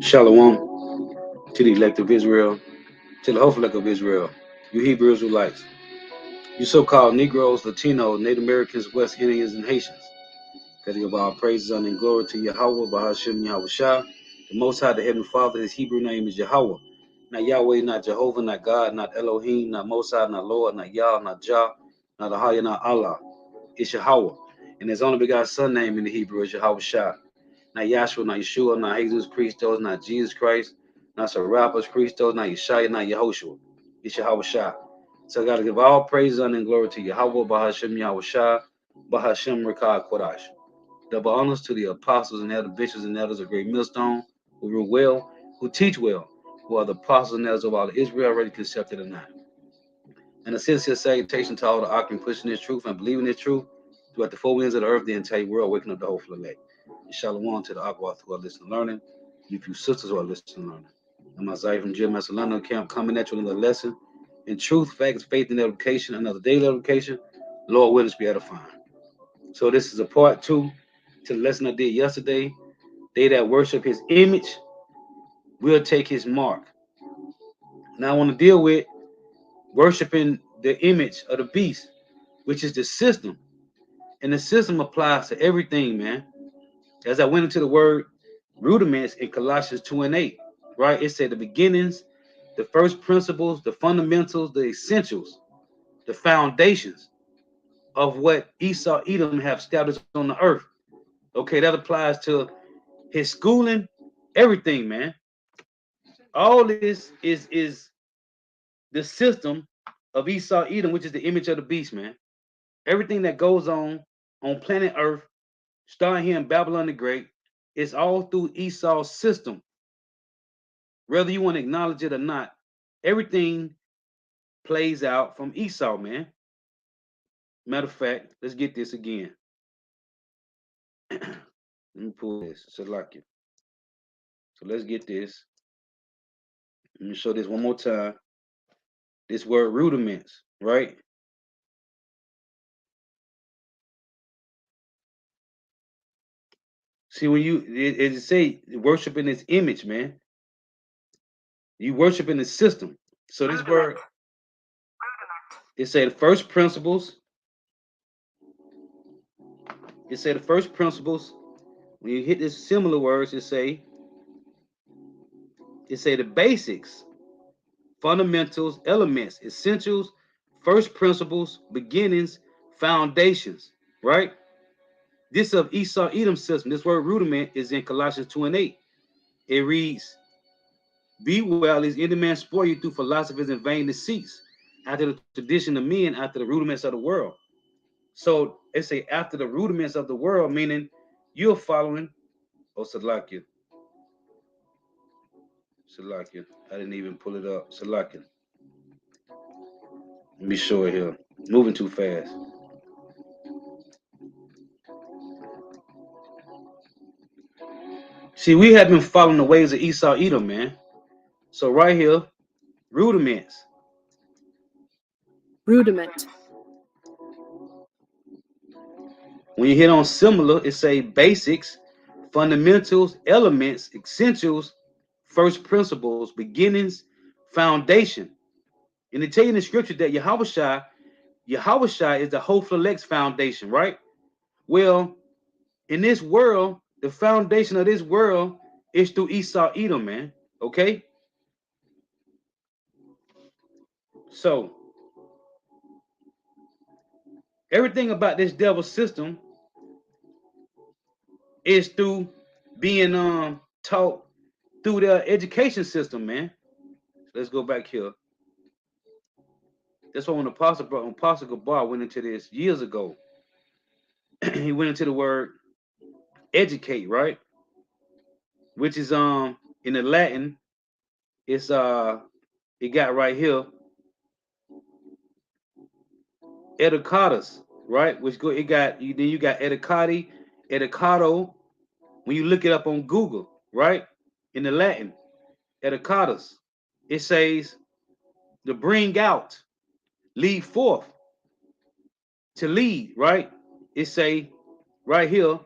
Shalom to the elect of Israel, to the hopeful elect of Israel, you Hebrew Israelites, you so-called Negroes, Latinos, Native Americans, West Indians, and Haitians. God give all praises honor and glory to Yahweh, Bahashem Yahweh Shah. The Most High, the Heavenly Father, his Hebrew name is Yahweh. Not Yahweh, not Jehovah, not God, not Elohim, not Most High, not Lord, not Yah, not Jah, not Ahaya, not Allah. It's Yahweh. And his only begotten son name in the Hebrew is Yahweh Shah. Not Yahshua, not Yeshua, not Jesus Christos, not Jesus Christ, not Serapis Christos, not Yeshua, not Yehoshua. It's Yahweh Shah. So I got to give all praise, honor, and glory to Yahweh, Bahashem Yahweh Shah, Bahashem Rekah Kodash. Double honors to the apostles and elder bishops and elders of Great Millstone, who rule well, who teach well, who are the apostles and elders of all Israel, already concepted or not. And a sincere salutation to all the Akim pushing this truth and believing this truth throughout the four winds of the earth, the entire world, waking up the whole elect. And shalom to the Akwath who are listening and learning, you few sisters who are listening and learning. I'm Isaiah from Jim London Camp coming at you with another lesson in truth, facts, faith, and edification, another daily edification. Lord willing to be edifying. So this is a part 2 to the lesson I did yesterday. They that worship his image will take his mark. Now I want to deal with worshiping the image of the beast, which is the system. And the system applies to everything, man. As I went into the word rudiments in Colossians 2 and 8, right? It said the beginnings, the first principles, the fundamentals, the essentials, the foundations of what Esau, Edom have established on the earth. Okay, that applies to his schooling, everything, man. All this is the system of Esau, Edom, which is the image of the beast, man. Everything that goes on planet Earth, starting here in Babylon the Great, it's all through Esau's system. Whether you want to acknowledge it or not, everything plays out from Esau, man. Matter of fact, let's get this again. Let me pull this. Salakia. So let's get this. Let me show this one more time. This word rudiments, right? See, when it say worshiping this image, man, you worshiping the system. So this word, it say the first principles. It say the first principles. When you hit this similar words, it say the basics, fundamentals, elements, essentials, first principles, beginnings, foundations, right? This of Esau Edom system, this word rudiment is in Colossians 2 and 8. It reads, be well, is any man spoil you through philosophies and vain deceits, after the tradition of men, after the rudiments of the world. So it say after the rudiments of the world, meaning you're following, Salakia. I didn't even pull it up. Salakia. Let me show it here. Moving too fast. See, we have been following the ways of Esau Edom, man. So right here, rudiments. Rudiment. When you hit on similar, it say basics, fundamentals, elements, essentials, first principles, beginnings, foundation. And they tell you in the scripture that Yahweh Shai is the whole elect's foundation, right? Well, in this world, the foundation of this world is through Esau Edom, man. Okay? So everything about this devil system is through being taught through the education system, man. Let's go back here. That's why when Apostle Gabar went into this years ago, he went into the word educate, right? Which is in the Latin, it's it got right here educatus, right? Which go it got then you got educati, educato. When you look it up on Google, right? In the Latin, educatus, it says to bring out, lead forth. to lead, right? It say right here,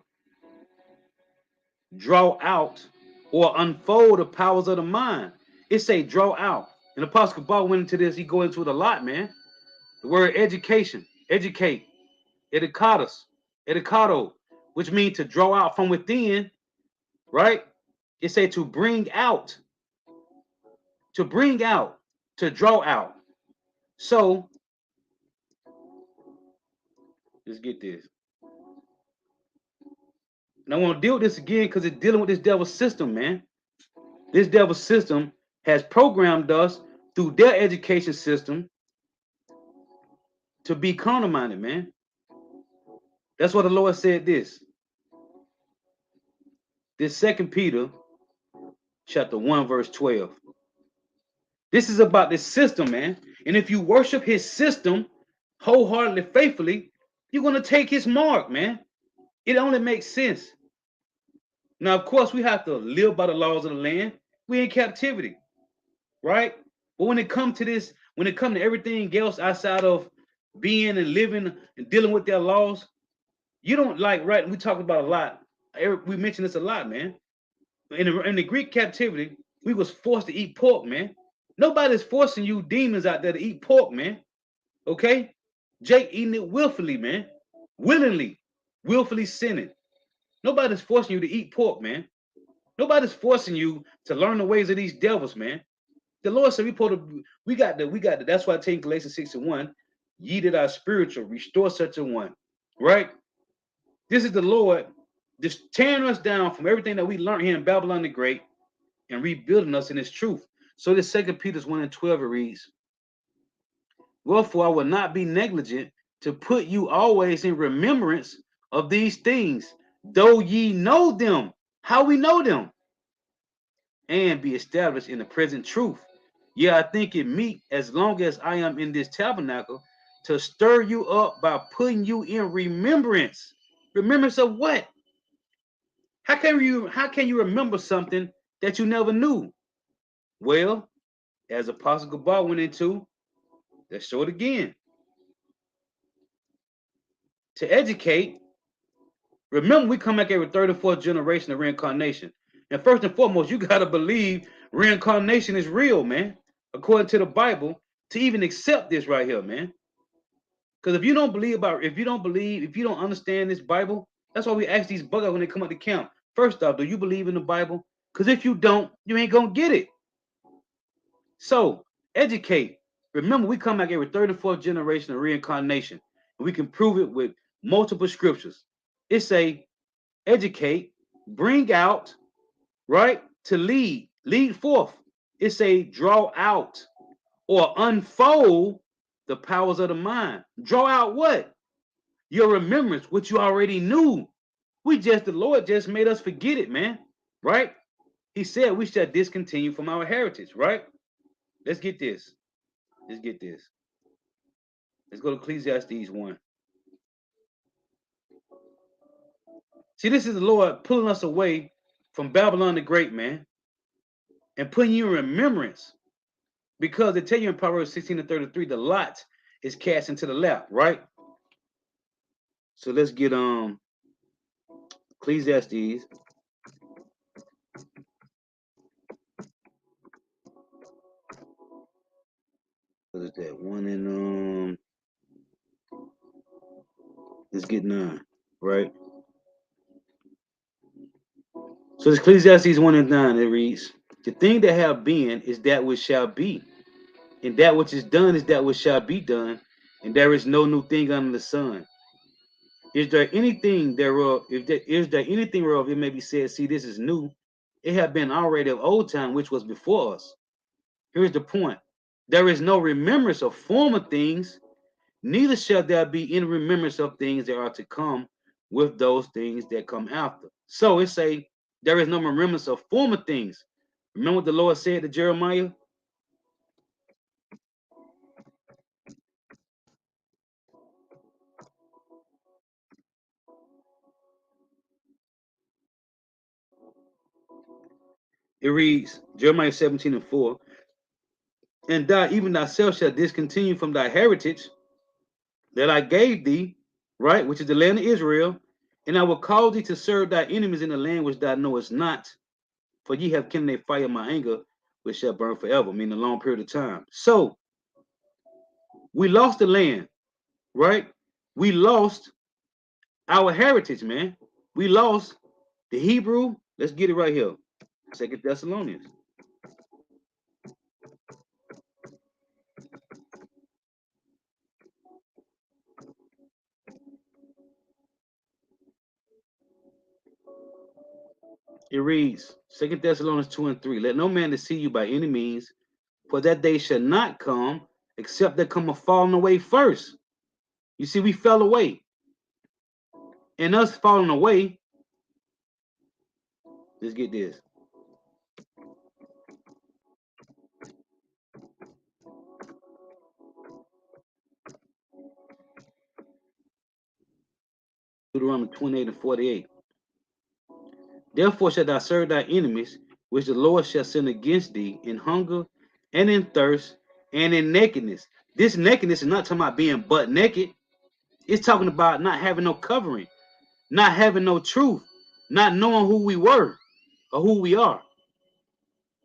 draw out or unfold the powers of the mind. It say draw out. And Apostle Paul went into this, he go into it a lot, man. The word education, educate, educatus, educado, which means to draw out from within, right? It say to bring out, to bring out, to draw out. So let's get this. And I want to deal with this again because it's dealing with this devil system, man. This devil system has programmed us through their education system to be carnal minded, man. That's what the Lord said this. This 2 Peter chapter 1, verse 12. This is about this system, man. And if you worship his system wholeheartedly, faithfully, you're going to take his mark, man. It only makes sense. Now, of course, we have to live by the laws of the land. We're in captivity, right? But when it comes to this, when it comes to everything else outside of being and living and dealing with their laws, you don't like, right? We talk about a lot. We mention this a lot, man. In the Greek captivity, we was forced to eat pork, man. Nobody's forcing you demons out there to eat pork, man. Okay? Jake eating it willfully, man. Willingly, willfully sinning. Nobody's forcing you to eat pork, man. Nobody's forcing you to learn the ways of these devils, man. The Lord said we got the, that's why I take Galatians 6:1, ye that are spiritual, restore such a one. Right? This is the Lord just tearing us down from everything that we learned here in Babylon the Great and rebuilding us in his truth. So this 2 Peter 1:12 it reads, wherefore I will not be negligent to put you always in remembrance of these things, though ye know them, how we know them, and be established in the present truth. Yeah, I think it meet, as long as I am in this tabernacle, to stir you up by putting you in remembrance. Remembrance of what? How can you remember something that you never knew? Well, as Apostle Gabar went into, let's show it again. To educate, remember we come back every third or fourth generation of reincarnation. And first and foremost, you gotta believe reincarnation is real, man. According to the Bible, to even accept this right here, man. Because if you don't understand this Bible, that's why we ask these buggers when they come up to camp. First off, do you believe in the Bible? Because if you don't, you ain't gonna get it. So educate. Remember, we come back every third and fourth generation of reincarnation, and we can prove it with multiple scriptures. It say, educate, bring out, right? To lead forth. It say, draw out or unfold the powers of the mind. Draw out what? Your remembrance, what you already knew. The Lord just made us forget it, man. Right? He said we shall discontinue from our heritage, right? Let's get this. Let's get this. Let's go to Ecclesiastes 1. See, this is the Lord pulling us away from Babylon the Great, man, and putting you in remembrance. Because they tell you in Proverbs 16:33, the lot is cast into the lap, right? So let's get Ecclesiastes. What is that? One in let's get 9, right? So it's Ecclesiastes 1:9, it reads, the thing that have been is that which shall be, and that which is done is that which shall be done, and there is no new thing under the sun. Is there anything thereof, is there anything whereof it may be said, see, this is new, it had been already of old time, which was before us. Here's the point. There is no remembrance of former things, neither shall there be any remembrance of things that are to come with those things that come after. So it say, there is no remembrance of former things. Remember what the Lord said to Jeremiah? It reads, Jeremiah 17:4, and thou even thyself shalt discontinue from thy heritage that I gave thee, right? Which is the land of Israel. And I will cause thee to serve thy enemies in the land which thou knowest not, for ye have kindled a fire of my anger, which shall burn forever, meaning a long period of time. So we lost the land, right? We lost our heritage, man. We lost the Hebrew. Let's get it right here. Second Thessalonians. It reads, Second Thessalonians 2 and 3. Let no man deceive you by any means, for that day shall not come, except there come a falling away first. You see, we fell away. And us falling away, let's get this. Deuteronomy 28 and 48. Therefore shalt thou serve thy enemies, which the Lord shall send against thee in hunger and in thirst and in nakedness. This nakedness is not talking about being butt naked. It's talking about not having no covering, not having no truth, not knowing who we were or who we are.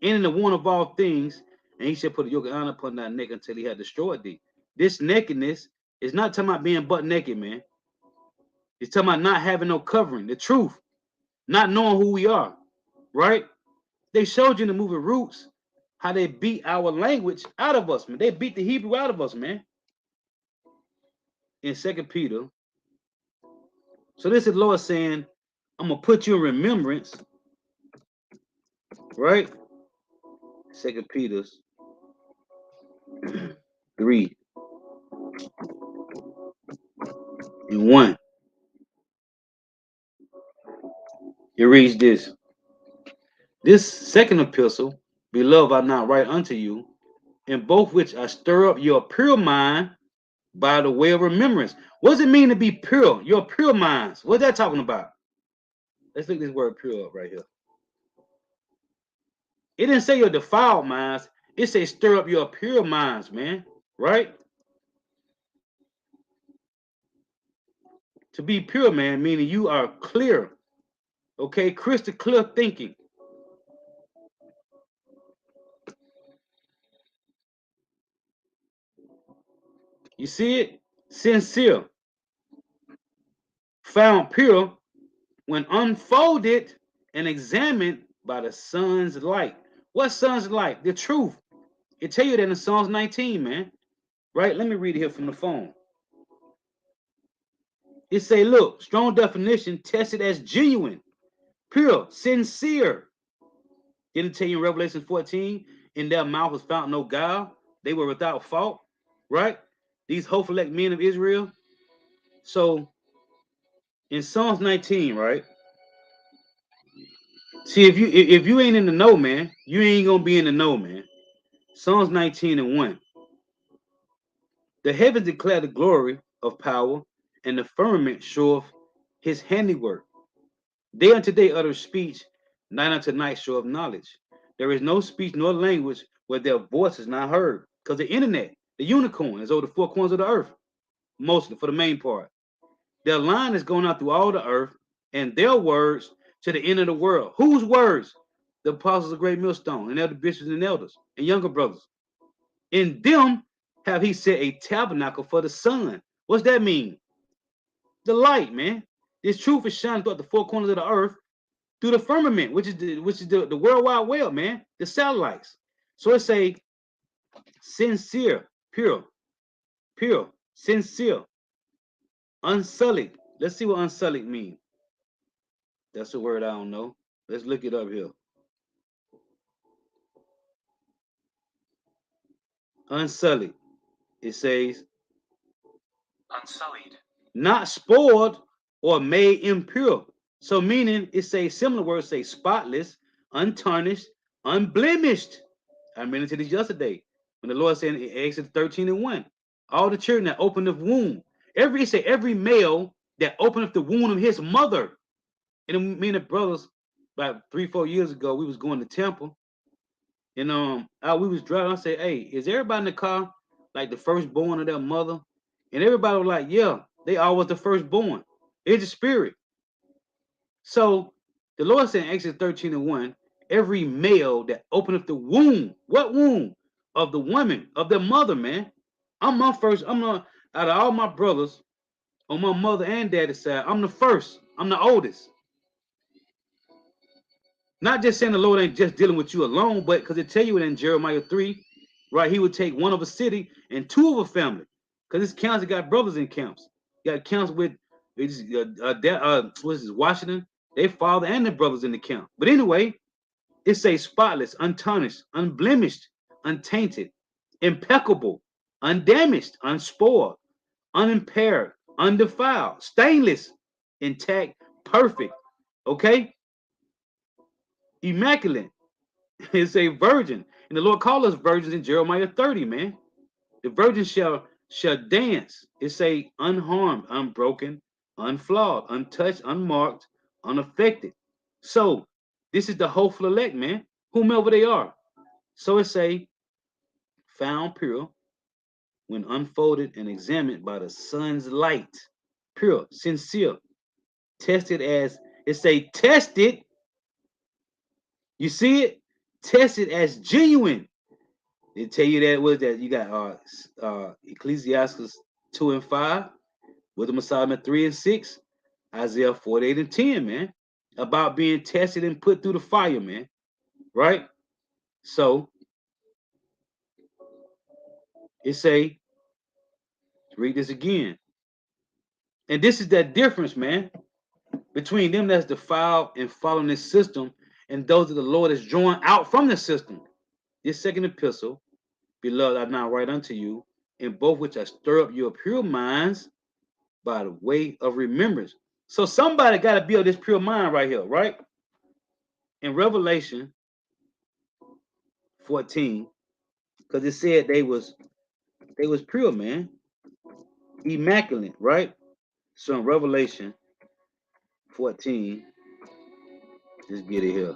And in the one of all things, and he shall put a yoke of iron upon thy neck until he had destroyed thee. This nakedness is not talking about being butt naked, man. It's talking about not having no covering, the truth, not knowing who we are, right? They showed you in the movie Roots how they beat our language out of us, man. They beat the Hebrew out of us, man. In Second Peter. So this is the Lord saying, I'm gonna put you in remembrance, right? Second Peter 3 and 1. It reads this. This second epistle, beloved, I now write unto you, in both which I stir up your pure mind by the way of remembrance. What does it mean to be pure? Your pure minds. What's that talking about? Let's look this word pure up right here. It didn't say your defiled minds. It says stir up your pure minds, man. Right? To be pure, man, meaning you are clear. Okay, crystal clear thinking. You see it? Sincere. Found pure when unfolded and examined by the sun's light. What sun's light? The truth. It tell you that in Psalms 19, man. Right? Let me read it here from the phone. It say, look, strong definition, tested as genuine, pure, sincere. Didn't it tell you in Revelation 14, in their mouth was found no guile. They were without fault, right? These hopeful elect men of Israel. So in Psalms 19, right? See, if you ain't in the know, man, you ain't gonna be in the know, man. Psalms 19 and 1. The heavens declare the glory of power, and the firmament showeth his handiwork. Day unto day utter speech, night unto night show of knowledge. There is no speech nor language where their voice is not heard. Because the internet, the unicorn, is over the four corners of the earth, mostly for the main part. Their line is going out through all the earth, and their words to the end of the world. Whose words? The apostles of Great Millstone, and elder bishops and elders, and younger brothers. In them have he set a tabernacle for the sun. What's that mean? The light, man. This truth is shining throughout the four corners of the earth through the firmament, which is the World Wide Web, man, the satellites. So it say sincere, pure, pure, sincere, unsullied. Let's see what unsullied means. That's a word I don't know. Let's look it up here. Unsullied. It says unsullied, not spoiled or made impure. So meaning it's a similar word, say spotless, untarnished, unblemished. I mentioned this yesterday when the Lord said in Exodus 13 and 1, all the children that open the womb, every male that openeth the womb of his mother. And me and the brothers, about 3-4 years ago, we was going to temple, and we was driving. I said, "Hey, is everybody in the car like the firstborn of their mother?" And everybody was like, "Yeah." They all was the firstborn. It's the spirit. So the Lord said in Exodus 13:1, every male that openeth the womb, what womb? Of the woman, of their mother, man. I'm not out of all my brothers on my mother and daddy's side, I'm the first. I'm the oldest. Not just saying the Lord ain't just dealing with you alone, but because it tell you in Jeremiah 3, right? He would take one of a city and two of a family. Because this counts, it got brothers in camps. You got camps with what's this, Washington, their father and their brothers in the camp. But anyway, it says spotless, untarnished, unblemished, untainted, impeccable, undamaged, unspoiled, unimpaired, undefiled, stainless, intact, perfect. Okay? Immaculate. It's a virgin. And the Lord called us virgins in Jeremiah 30, man. The virgin shall dance. It say unharmed, unbroken, unflawed, untouched, unmarked, unaffected. So this is the hopeful elect, man, whomever they are. So it say found pure when unfolded and examined by the sun's light. Pure, sincere, tested as it say tested. You see it? Tested as genuine. They tell you that was that you got Ecclesiastes 2 and 5, Wisdom of Solomon 3 and 6, Isaiah 48 and 10, man, about being tested and put through the fire, man. Right? So it say, read this again. And this is that difference, man, between them that's defiled and following this system and those that the Lord is drawing out from the system. This second epistle, beloved, I now write unto you, in both which I stir up your pure minds by the way of remembrance. So somebody got to build this pure mind right here, right? In Revelation 14, because it said they was pure, man, immaculate, right? So in Revelation 14, let's get it here.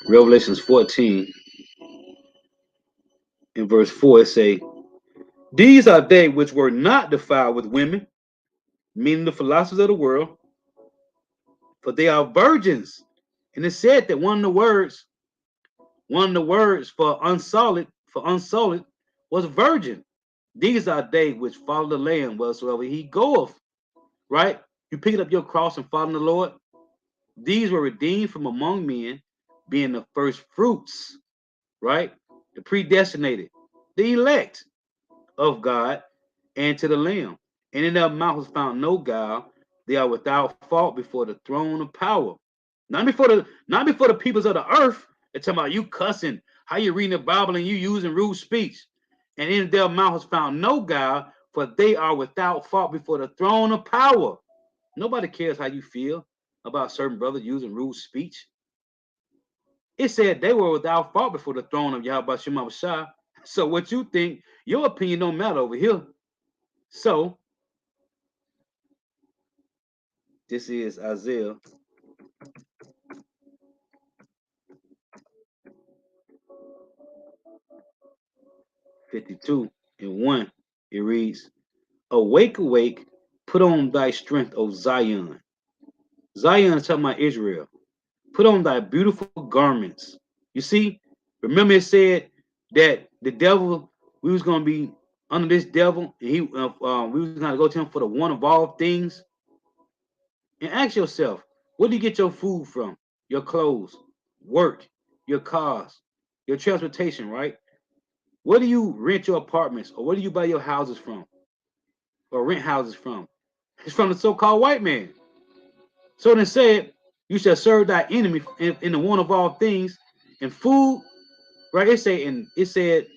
Revelations 14 in verse 4, it say, these are they which were not defiled with women, meaning the philosophers of the world, for they are virgins. And it said that one of the words for unsolid was virgin. These are they which follow the Lamb wheresoever he goeth. Right? You pick up your cross and follow the Lord. These were redeemed from among men, being the first fruits, right? The predestinated, the elect of God, and to the Lamb. And in their mouth was found no guile. They are without fault before the throne of power. Not before the peoples of the earth. They're talking about you cussing, how you reading the Bible and you using rude speech. And in their mouth was found no guile, for they are without fault before the throne of power. Nobody cares how you feel about certain brothers using rude speech. It said they were without fault before the throne of Yahweh Shema Shah. So what you think, your opinion don't matter over here. So this is Isaiah 52 and 1. It reads, awake, awake, put on thy strength, O Zion. Zion is talking about Israel. Put on thy beautiful garments. You see, remember it said that the devil, we was going to be under this devil, and we was going to go to him for the one of all things. And ask yourself, where do you get your food from? Your clothes, work, your cars, your transportation, right? Where do you rent your apartments, or where do you buy your houses from, or rent houses from? It's from the so-called white man. So then said, you shall serve thy enemy in the one of all things, and food, right? It said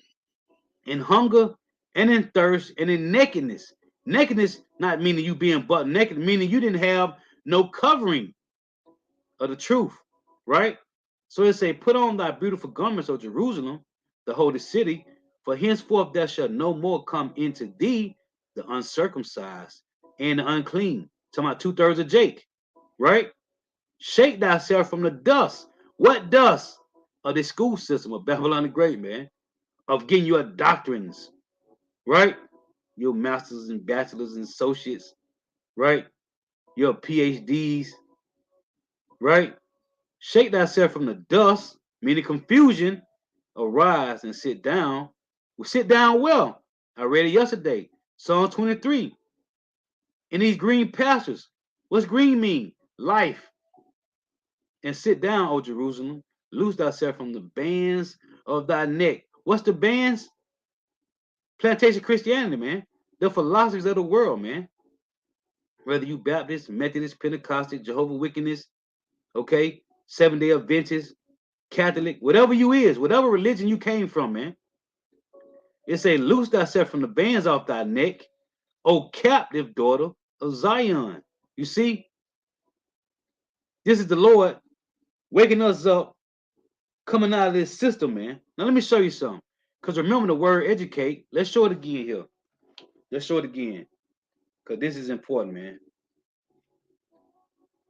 in hunger and in thirst and in nakedness. Nakedness not meaning you being butt naked, meaning you didn't have no covering of the truth, right? So it say, put on thy beautiful garments, O Jerusalem, the holy city, for henceforth there shall no more come into thee the uncircumcised and the unclean. Talking about 2/3 of Jake, right? Shake thyself from the dust. What dust? Of the school system of Babylon the Great, man. of getting your doctrines, right? Your masters and bachelors and associates, right? Your PhDs, right? Shake thyself from the dust, meaning confusion. Arise and sit down. Well, sit down well. I read it yesterday. Psalm 23. In these green pastures. What's green mean? Life. And sit down, O Jerusalem. Loose thyself from the bands of thy neck. What's the bands? Plantation Christianity, man. The philosophies of the world, man. Whether you Baptist, Methodist, Pentecostal, Jehovah Wickedness, okay, Seventh-day Adventist, Catholic, whatever you is, whatever religion you came from, man. It say, loose thyself from the bands off thy neck, O captive daughter of Zion. You see, this is the Lord waking us up, coming out of this system, man. Now let me show you something. Because remember the word educate. Let's show it again here. Let's show it again. Because this is important, man.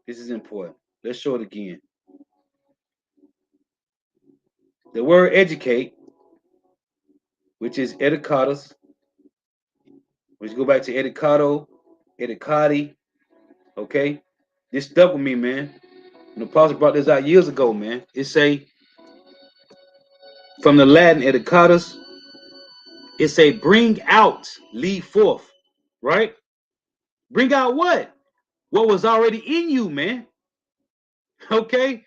This is important. Let's show it again. The word educate, which is educatus, which go back to educato, educati, okay? This stuck with me, man. When the apostle brought this out years ago, man. It say, from the Latin educatus, it say bring out, lead forth, right? Bring out what? What was already in you, man. Okay?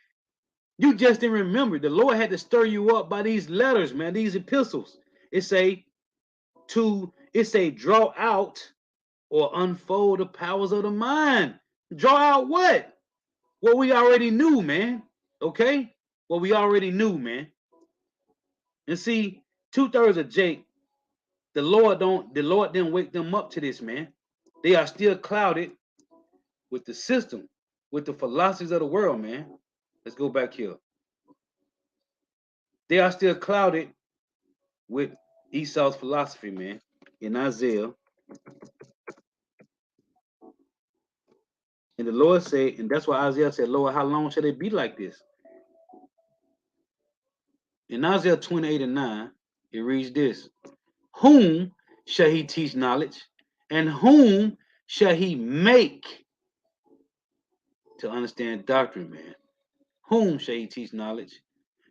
You just didn't remember. The Lord had to stir you up by these letters, man, these epistles. It say draw out or unfold the powers of the mind. Draw out what? What we already knew, man. Okay? What we already knew, man. And see, 2/3 of Jake, the Lord didn't wake them up to this, man. They are still clouded with the system, with the philosophies of the world, man. Let's go back here. They are still clouded with Esau's philosophy, man. In Isaiah. And the Lord said, and that's why Isaiah said, Lord, how long shall it be like this? In Isaiah 28:9, it reads this: whom shall he teach knowledge? And whom shall he make to understand doctrine, man? Whom shall he teach knowledge?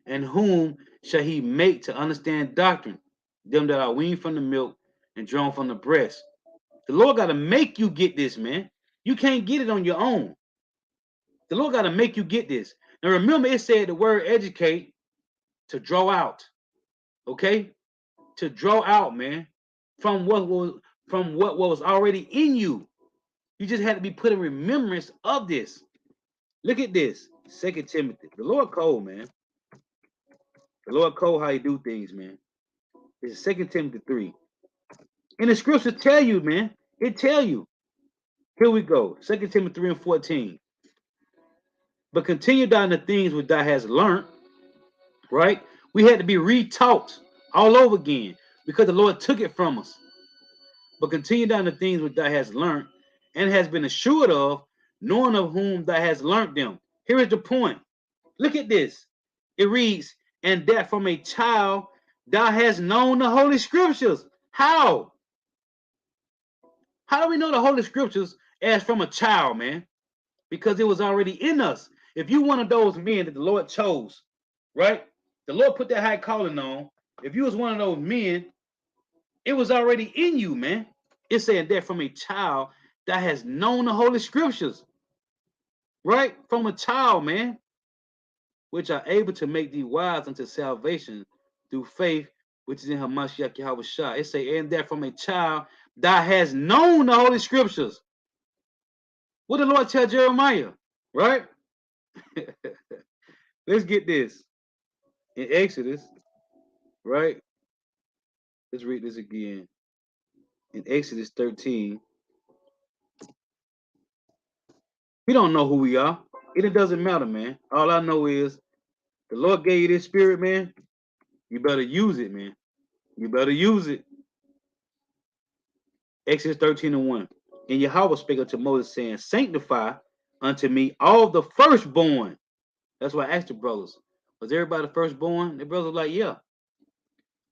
And whom shall he make to understand doctrine? Them that are weaned from the milk and drawn from the breast. The Lord got to make you get this, man. You can't get it on your own. The Lord got to make you get this. Now remember, it said the word educate to draw out. Okay? To draw out, man, from what was already in you. You just had to be put in remembrance of this. Look at this. 2 Timothy. The Lord cold, man. The Lord cold how he do things, man. This is 2 Timothy 3. And the scriptures tell you, man. It tell you. Here we go. 2 Timothy 3:14. But continue down the things which thou hast learned, right? We had to be retaught all over again because the Lord took it from us. But continue down the things which thou hast learned and has been assured of, knowing of whom thou hast learned them. Here is the point. Look at this. It reads, and that from a child thou hast known the Holy Scriptures. How? How do we know the Holy Scriptures as from a child, man? Because it was already in us. If you one of those men that the Lord chose, right? The Lord put that high calling on. If you was one of those men, it was already in you, man. It said that from a child that has known the Holy Scriptures, right? From a child, man, which are able to make thee wise unto salvation through faith, which is in Hamashiach Yahweh Shah. It say, and that from a child that has known the Holy Scriptures. What did the Lord tell Jeremiah, right? Let's get this. In Exodus, right? Let's read this again. In Exodus 13, we don't know who we are. It doesn't matter, man. All I know is the Lord gave you this spirit, man. You better use it, man. You better use it. Exodus 13:1. And Yahweh spake unto Moses, saying, sanctify unto me all the firstborn. That's why I asked the brothers, was everybody the firstborn? The brothers were like, yeah.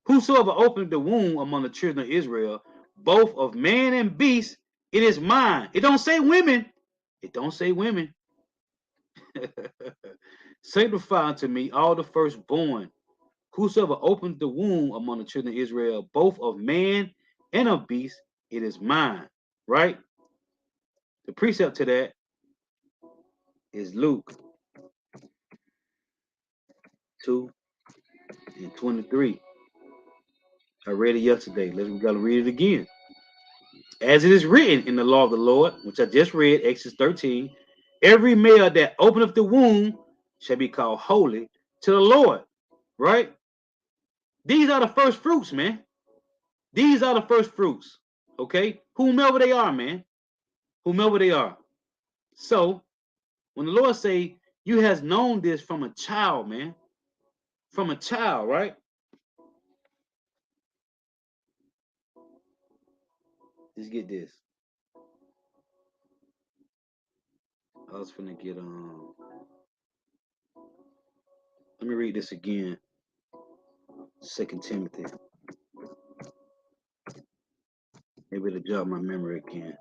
Whosoever opened the womb among the children of Israel, both of man and beast, it is mine. It don't say women. It don't say women. Sanctify unto me all the firstborn. Whosoever opened the womb among the children of Israel, both of man and of beast, it is mine. Right? The precept to that is Luke 2 and 23. I read it yesterday. We gotta read it again. As it is written in the law of the Lord, which I just read, Exodus 13, every male that openeth the womb shall be called holy to the Lord. Right? These are the first fruits, man. These are the first fruits. Okay? Whomever they are, man. Whomever they are. So when the Lord say you has known this from a child, man. From a child, right? Let's get this. I was finna get let me read this again. 2 Timothy. Maybe it'll jog my memory again.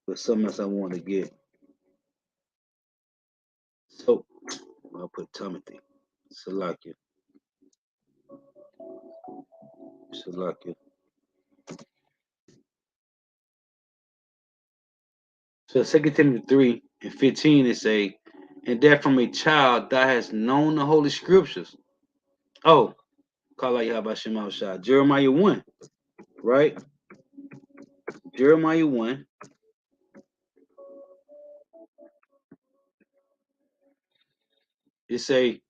But something else I want to get. So I'll put Timothy. Salakia. Salakia. So 2 Timothy 3 and 15 it say, and that from a child thou hast known the holy scriptures. Oh, call out Yahweh Shema Shah. Jeremiah 1, right? Jeremiah 1. It say,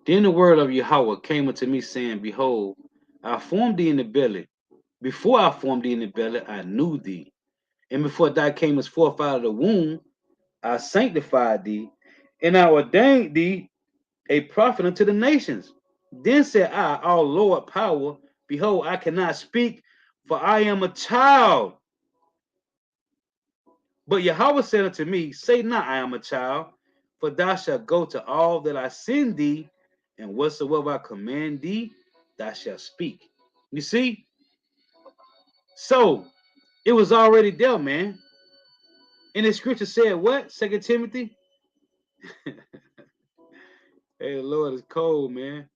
then the word of Yahweh came unto me, saying, behold, I formed thee in the belly. Before I formed thee in the belly, I knew thee. And before thou camest forth out of the womb, I sanctified thee, and I ordained thee a prophet unto the nations. Then said I, our Lord power, behold, I cannot speak, for I am a child. But Yahweh said unto me, say not, I am a child, for thou shalt go to all that I send thee, and whatsoever I command thee, thou shalt speak. You see? So, it was already there, man. And the scripture said what? 2 Timothy? Hey, the Lord is cold, man.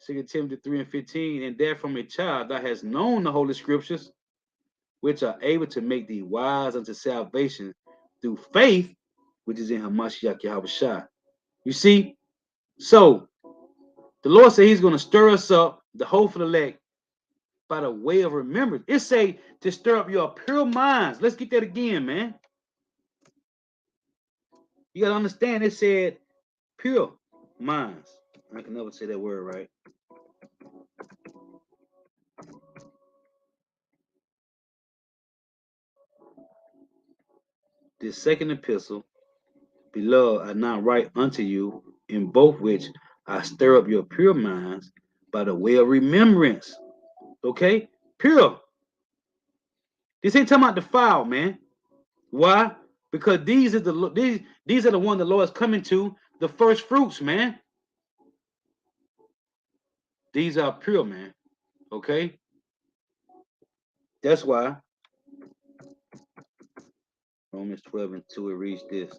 2 Timothy 3 and 15. And there from a child thou hast known the holy scriptures, which are able to make thee wise unto salvation through faith, which is in Hamashiach Yahweh Shai. You see? So, the Lord said he's going to stir us up, the hopeful elect, by the way of remembrance. It say to stir up your pure minds. Let's get that again, man. You got to understand, it said pure minds. I can never say that word right. This second epistle, beloved, I now write unto you, in both which I stir up your pure minds by the way of remembrance. Okay? Pure. This ain't talking about defiled, man. Why? Because these are the one the Lord is coming to, the first fruits, man. These are pure, man. Okay? That's why Romans 12 and 2 it reads this.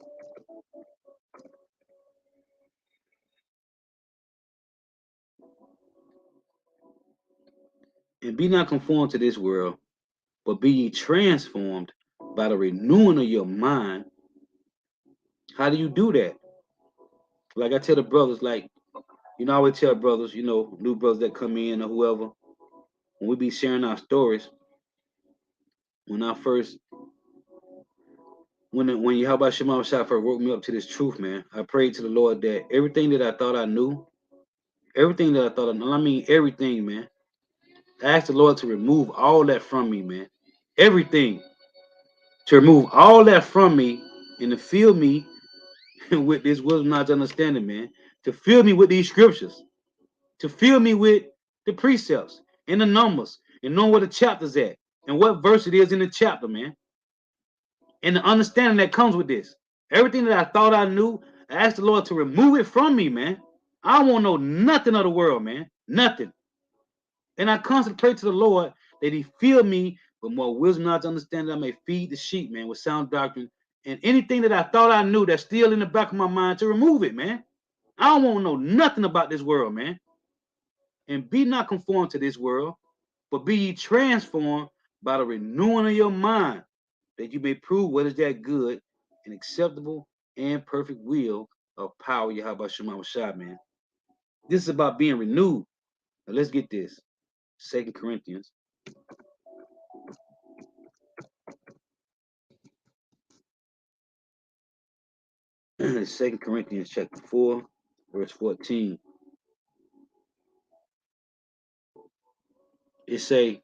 And be not conformed to this world, but be ye transformed by the renewing of your mind. How do you do that? Like I tell the brothers, like, I always tell brothers, new brothers that come in or whoever, when we be sharing our stories, when I first, when Yahweh Shema Shai first woke me up to this truth, man, I prayed to the Lord that everything that I thought I knew, everything that I thought I knew, I mean everything, man. I asked the Lord to remove all that from me, man. Everything. To remove all that from me and to fill me with this wisdom, knowledge, understanding, man. To fill me with these scriptures. To fill me with the precepts and the numbers and knowing where the chapter's at and what verse it is in the chapter, man. And the understanding that comes with this. Everything that I thought I knew, I asked the Lord to remove it from me, man. I don't want to know nothing of the world, man. Nothing. And I constantly pray to the Lord that He fill me with more wisdom, knowledge, understanding. I may feed the sheep, man, with sound doctrine. And anything that I thought I knew that's still in the back of my mind to remove it, man. I don't want to know nothing about this world, man. And be not conformed to this world, but be ye transformed by the renewing of your mind, that you may prove what is that good and acceptable and perfect will of power, Yahweh Shema Shah, man. This is about being renewed. Now let's get this. 2 Corinthians. 2 Corinthians chapter 4, verse 14. It say,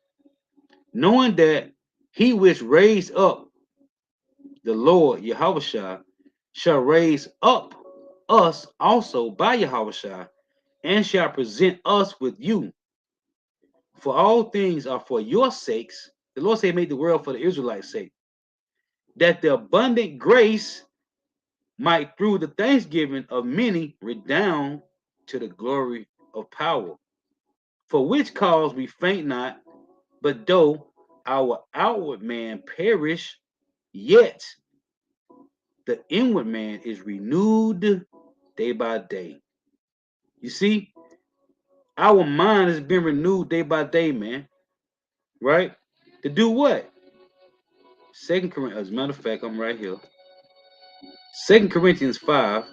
knowing that he which raised up the Lord Yahushua shall raise up us also by Yahushua, and shall present us with you. For all things are for your sakes. The Lord said he made the world for the Israelites' sake, that the abundant grace might through the thanksgiving of many redound to the glory of power. For which cause we faint not, but though our outward man perish, yet the inward man is renewed day by day. You see, our mind has been renewed day by day, man. Right? To do what? 2 Corinthians, as a matter of fact, I'm right here. 2 Corinthians 5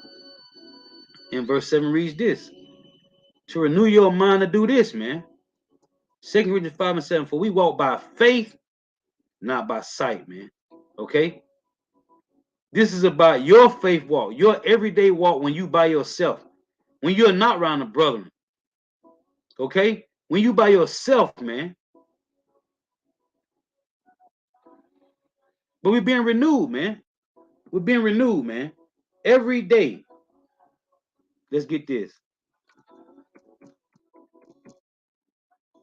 and verse 7 reads this. To renew your mind to do this, man. 2 Corinthians 5 and 7, for we walk by faith, not by sight, man. Okay? This is about your faith walk, your everyday walk when you by yourself, when you're not around the brethren. Okay? When you by yourself, man. But we're being renewed, man. We're being renewed, man. Every day. Let's get this.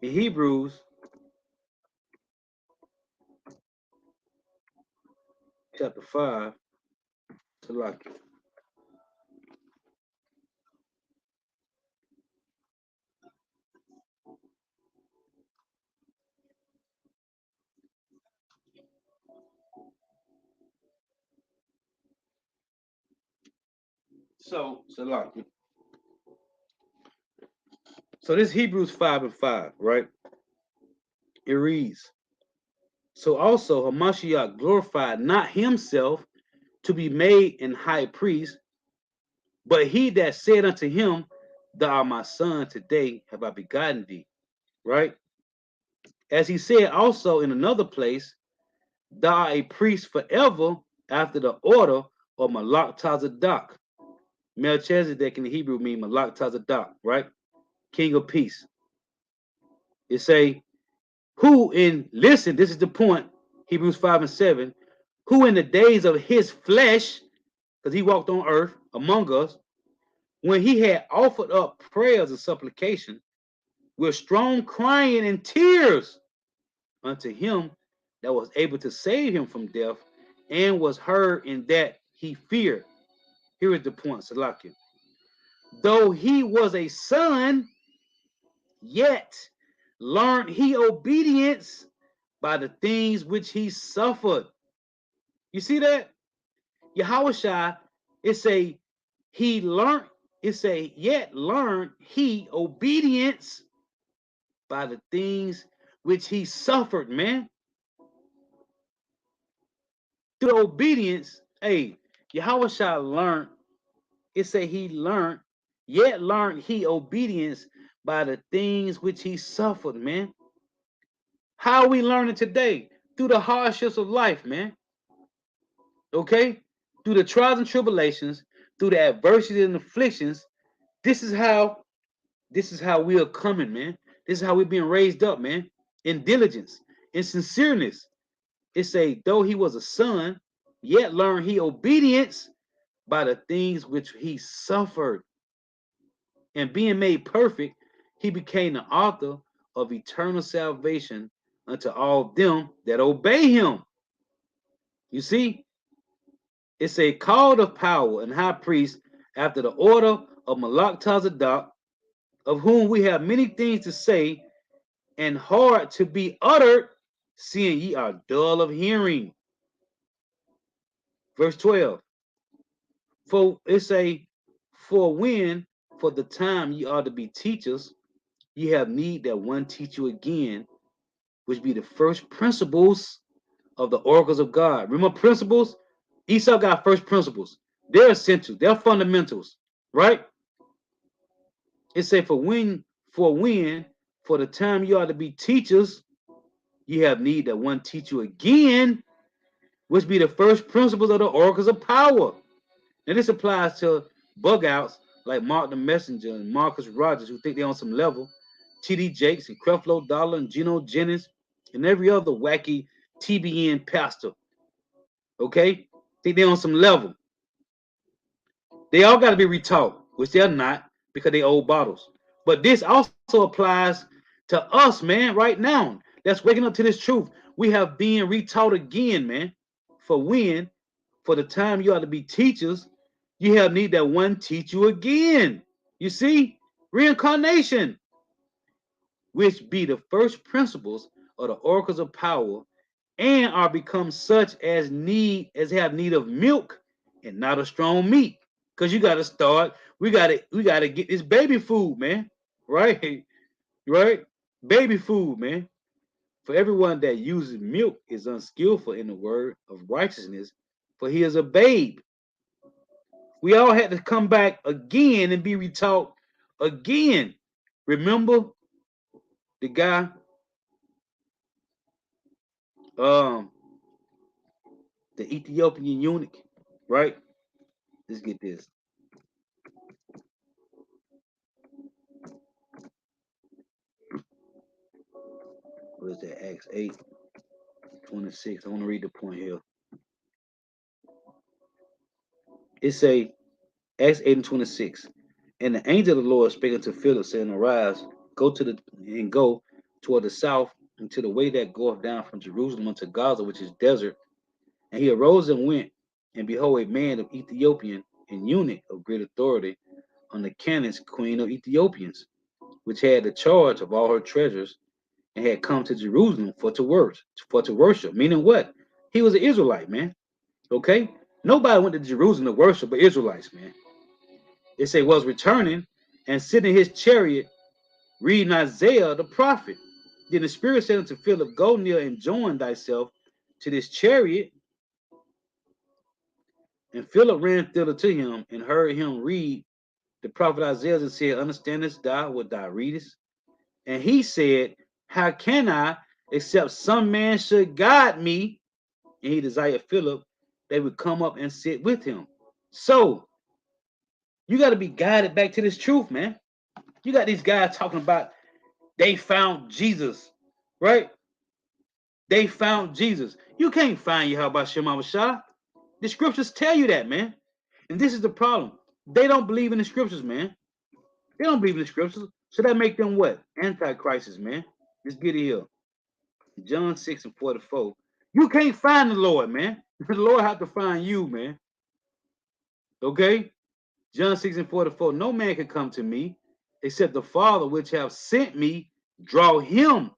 In Hebrews chapter 5, Salaki. So this Hebrews 5 and 5, right? It reads, so also Hamashiach glorified not himself to be made an high priest, but he that said unto him, thou art my son, today have I begotten thee, right? As he said also in another place, thou art a priest forever after the order of Malach Tazadak. Melchizedek in the Hebrew means Malach Tazadak, right? King of peace. It say, who in, listen, this is the point, Hebrews 5 and 7, who in the days of his flesh, because he walked on earth among us, when he had offered up prayers and supplication with strong crying and tears unto him that was able to save him from death, and was heard in that he feared. Here is the point, Salakia. Though he was a son, yet learned he obedience by the things which he suffered. You see that? Yahushua, it's a he learned, it's a yet learned he obedience by the things which he suffered, man. Through obedience, hey, Yahushua learned, it's a he learned, yet learned he obedience by the things which he suffered, man. How are we learning today? Through the hardships of life, man. Okay? Through the trials and tribulations, through the adversity and afflictions, this is how we are coming, man. This is how we're being raised up, man. In diligence, in sincereness. It say, though he was a son, yet learned he obedience by the things which he suffered. And being made perfect, he became the author of eternal salvation unto all them that obey him. You see, it's a called of power and high priest after the order of Malak-Tazadok, of whom we have many things to say and hard to be uttered, seeing ye are dull of hearing. Verse 12. For it's a for when for the time ye ought to be teachers, ye have need that one teach you again, which be the first principles of the oracles of God. Remember principles? Esau got first principles. They're essential. They're fundamentals, right? It say for the time you ought to be teachers, you have need that one teach you again, which be the first principles of the oracles of power. Now this applies to bug outs like Mark the Messenger and Marcus Rogers, who think they're on some level, T.D. Jakes and Creflo Dollar and Geno Jennings and every other wacky TBN pastor. Okay? Think they're on some level. They all got to be retaught, which they're not because they old bottles. But this also applies to us, man, right now. That's waking up to this truth. We have been retaught again, man. For when? For the time you ought to be teachers, you have need that one teach you again. You see? Reincarnation, which be the first principles of the oracles of power, and are become such as have need of milk and not of strong meat. Because you gotta start, we gotta get this baby food, man. Right? Right? Baby food, man. For everyone that uses milk is unskillful in the word of righteousness, for he is a babe. We all had to come back again and be retaught again. Remember the guy, um, the Ethiopian eunuch, right? Let's get this. What is that? Acts 8:26. I want to read the point here. It say Acts 8:26. And the angel of the Lord spake unto Philip, saying, Arise, go toward the south, and to the way that goeth down from Jerusalem unto Gaza, which is desert. And he arose and went, and behold, a man of Ethiopian and eunuch of great authority on the Candace, queen of Ethiopians, which had the charge of all her treasures, and had come to Jerusalem for to worship. Meaning what? He was an Israelite, man. Okay? Nobody went to Jerusalem to worship but Israelites, man. It say was returning and sitting in his chariot, reading Isaiah the prophet. Then the Spirit said unto Philip, Go near and join thyself to this chariot. And Philip ran thither to him and heard him read the prophet Isaiah and said, Understandest thou what thou readest? And he said, How can I, except some man should guide me? And he desired Philip they would come up and sit with him. So you got to be guided back to this truth, man. You got these guys talking about they found Jesus, right? They found Jesus. You can't find Yahweh Shema Shah. The scriptures tell you that, man. And this is the problem. They don't believe in the scriptures, man. They don't believe in the scriptures. So that make them what? Antichrists, man. Let's get it here. John 6:44. You can't find the Lord, man. The Lord have to find you, man. Okay? John 6:44. No man can come to me except the Father which have sent me draw him,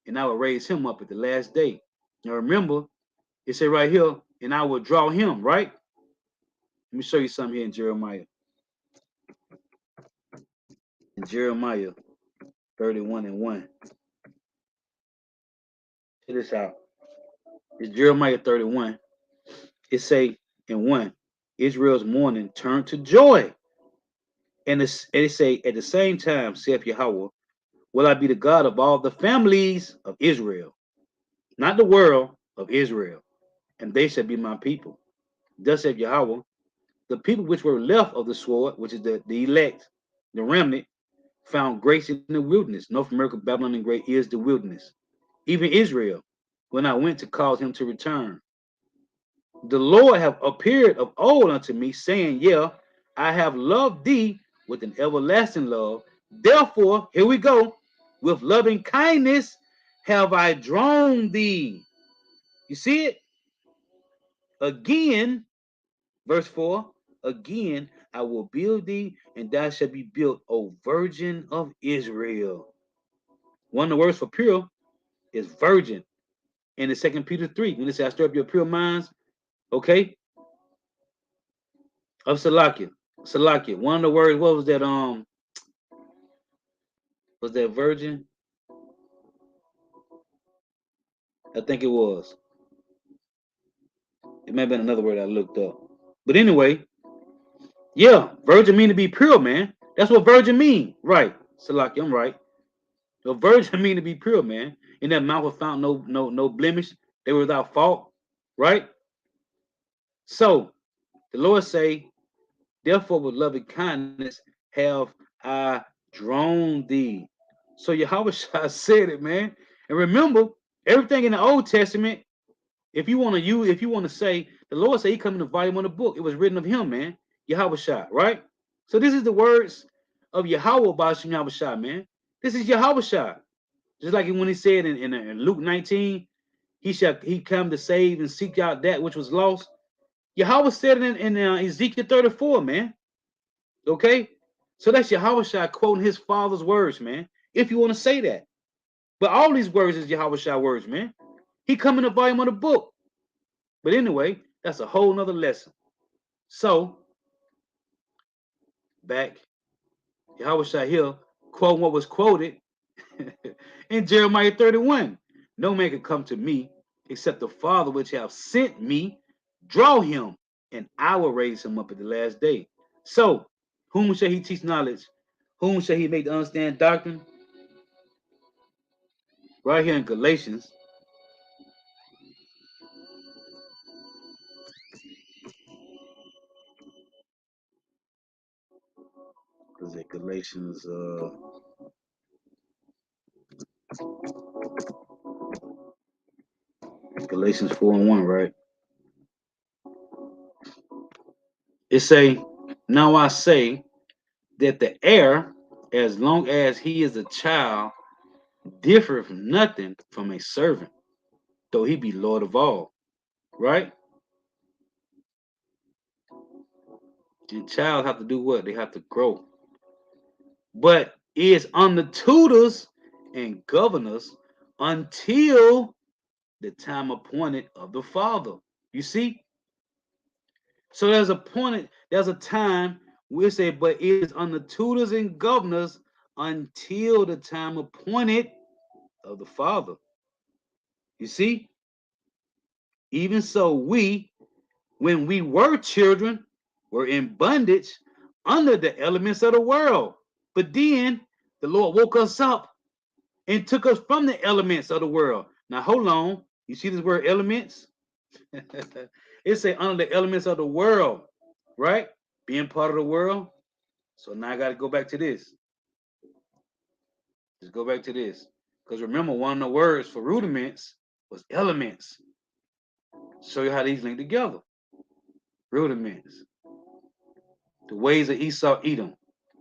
and I will raise him up at the last day. Now remember, it say right here, and I will draw him, right? Let me show you something here in Jeremiah. In Jeremiah 31:1. Check this out. It's Jeremiah 31. It say in 1, Israel's mourning turned to joy. And it say at the same time, saith Yahweh, will I be the God of all the families of Israel, not the world of Israel, and they shall be my people. Thus saith Yahweh, the people which were left of the sword, which is the elect, the remnant, found grace in the wilderness. North America, Babylon, and Great is the wilderness. Even Israel, when I went to cause him to return. The Lord have appeared of old unto me, saying, Yeah, I have loved thee with an everlasting love. Therefore, here we go, with loving kindness have I drawn thee. You see it? Again, verse 4, again, I will build thee, and thou shalt be built, O virgin of Israel. One of the words for pure is virgin. In the 2 Peter 3, when it says, I stir up your pure minds, okay, of Salakia. Salakia. One of the words, what was that? Was that virgin? I think it was. It may have been another word I looked up. But anyway, yeah, virgin mean to be pure, man. That's what virgin mean. Right. Salaki, I'm right. The virgin mean to be pure, man. In that mouth was found no blemish. They were without fault. Right? So the Lord say, therefore with loving kindness have I drawn thee. So Yahweh said it, man. And remember, everything in the Old Testament, if you want to use, if you want to say, the Lord said he come in the volume of the book. It was written of him, man. Yahweh Shai, right? So this is the words of Yahweh Bashim Yahweh Shai, man. This is Yahweh Shai. Just like when he said in Luke 19, he come to save and seek out that which was lost. Yahweh said it in Ezekiel 34, man. Okay? So that's Yahweh Shai quoting his father's words, man. If you want to say that. But all these words is Yahweh Shai words, man. He come in the volume of the book. But anyway, that's a whole nother lesson. So, back, Yahweh Shai here, quoting what was quoted in Jeremiah 31. No man can come to me except the Father which have sent me, draw him, and I will raise him up at the last day. So, whom shall he teach knowledge? Whom shall he make to understand doctrine? Right here in Galatians. Is it Galatians? Galatians 4:1, right? It say, now I say that the heir, as long as he is a child, differeth nothing from a servant, though he be Lord of all. Right? The child have to do what? They have to grow. But is under tutors and governors until the time appointed of the father. You see? So there's a time we say, but it is under tutors and governors until the time appointed of the father. You see? Even so, we, when we were children, were in bondage under the elements of the world. But then the Lord woke us up and took us from the elements of the world. Now, hold on. You see this word elements? It say under the elements of the world, right? Being part of the world. So now I got to go back to this. Just go back to this. Because remember, one of the words for rudiments was elements. Show you how these link together. Rudiments. The ways of Esau, Edom.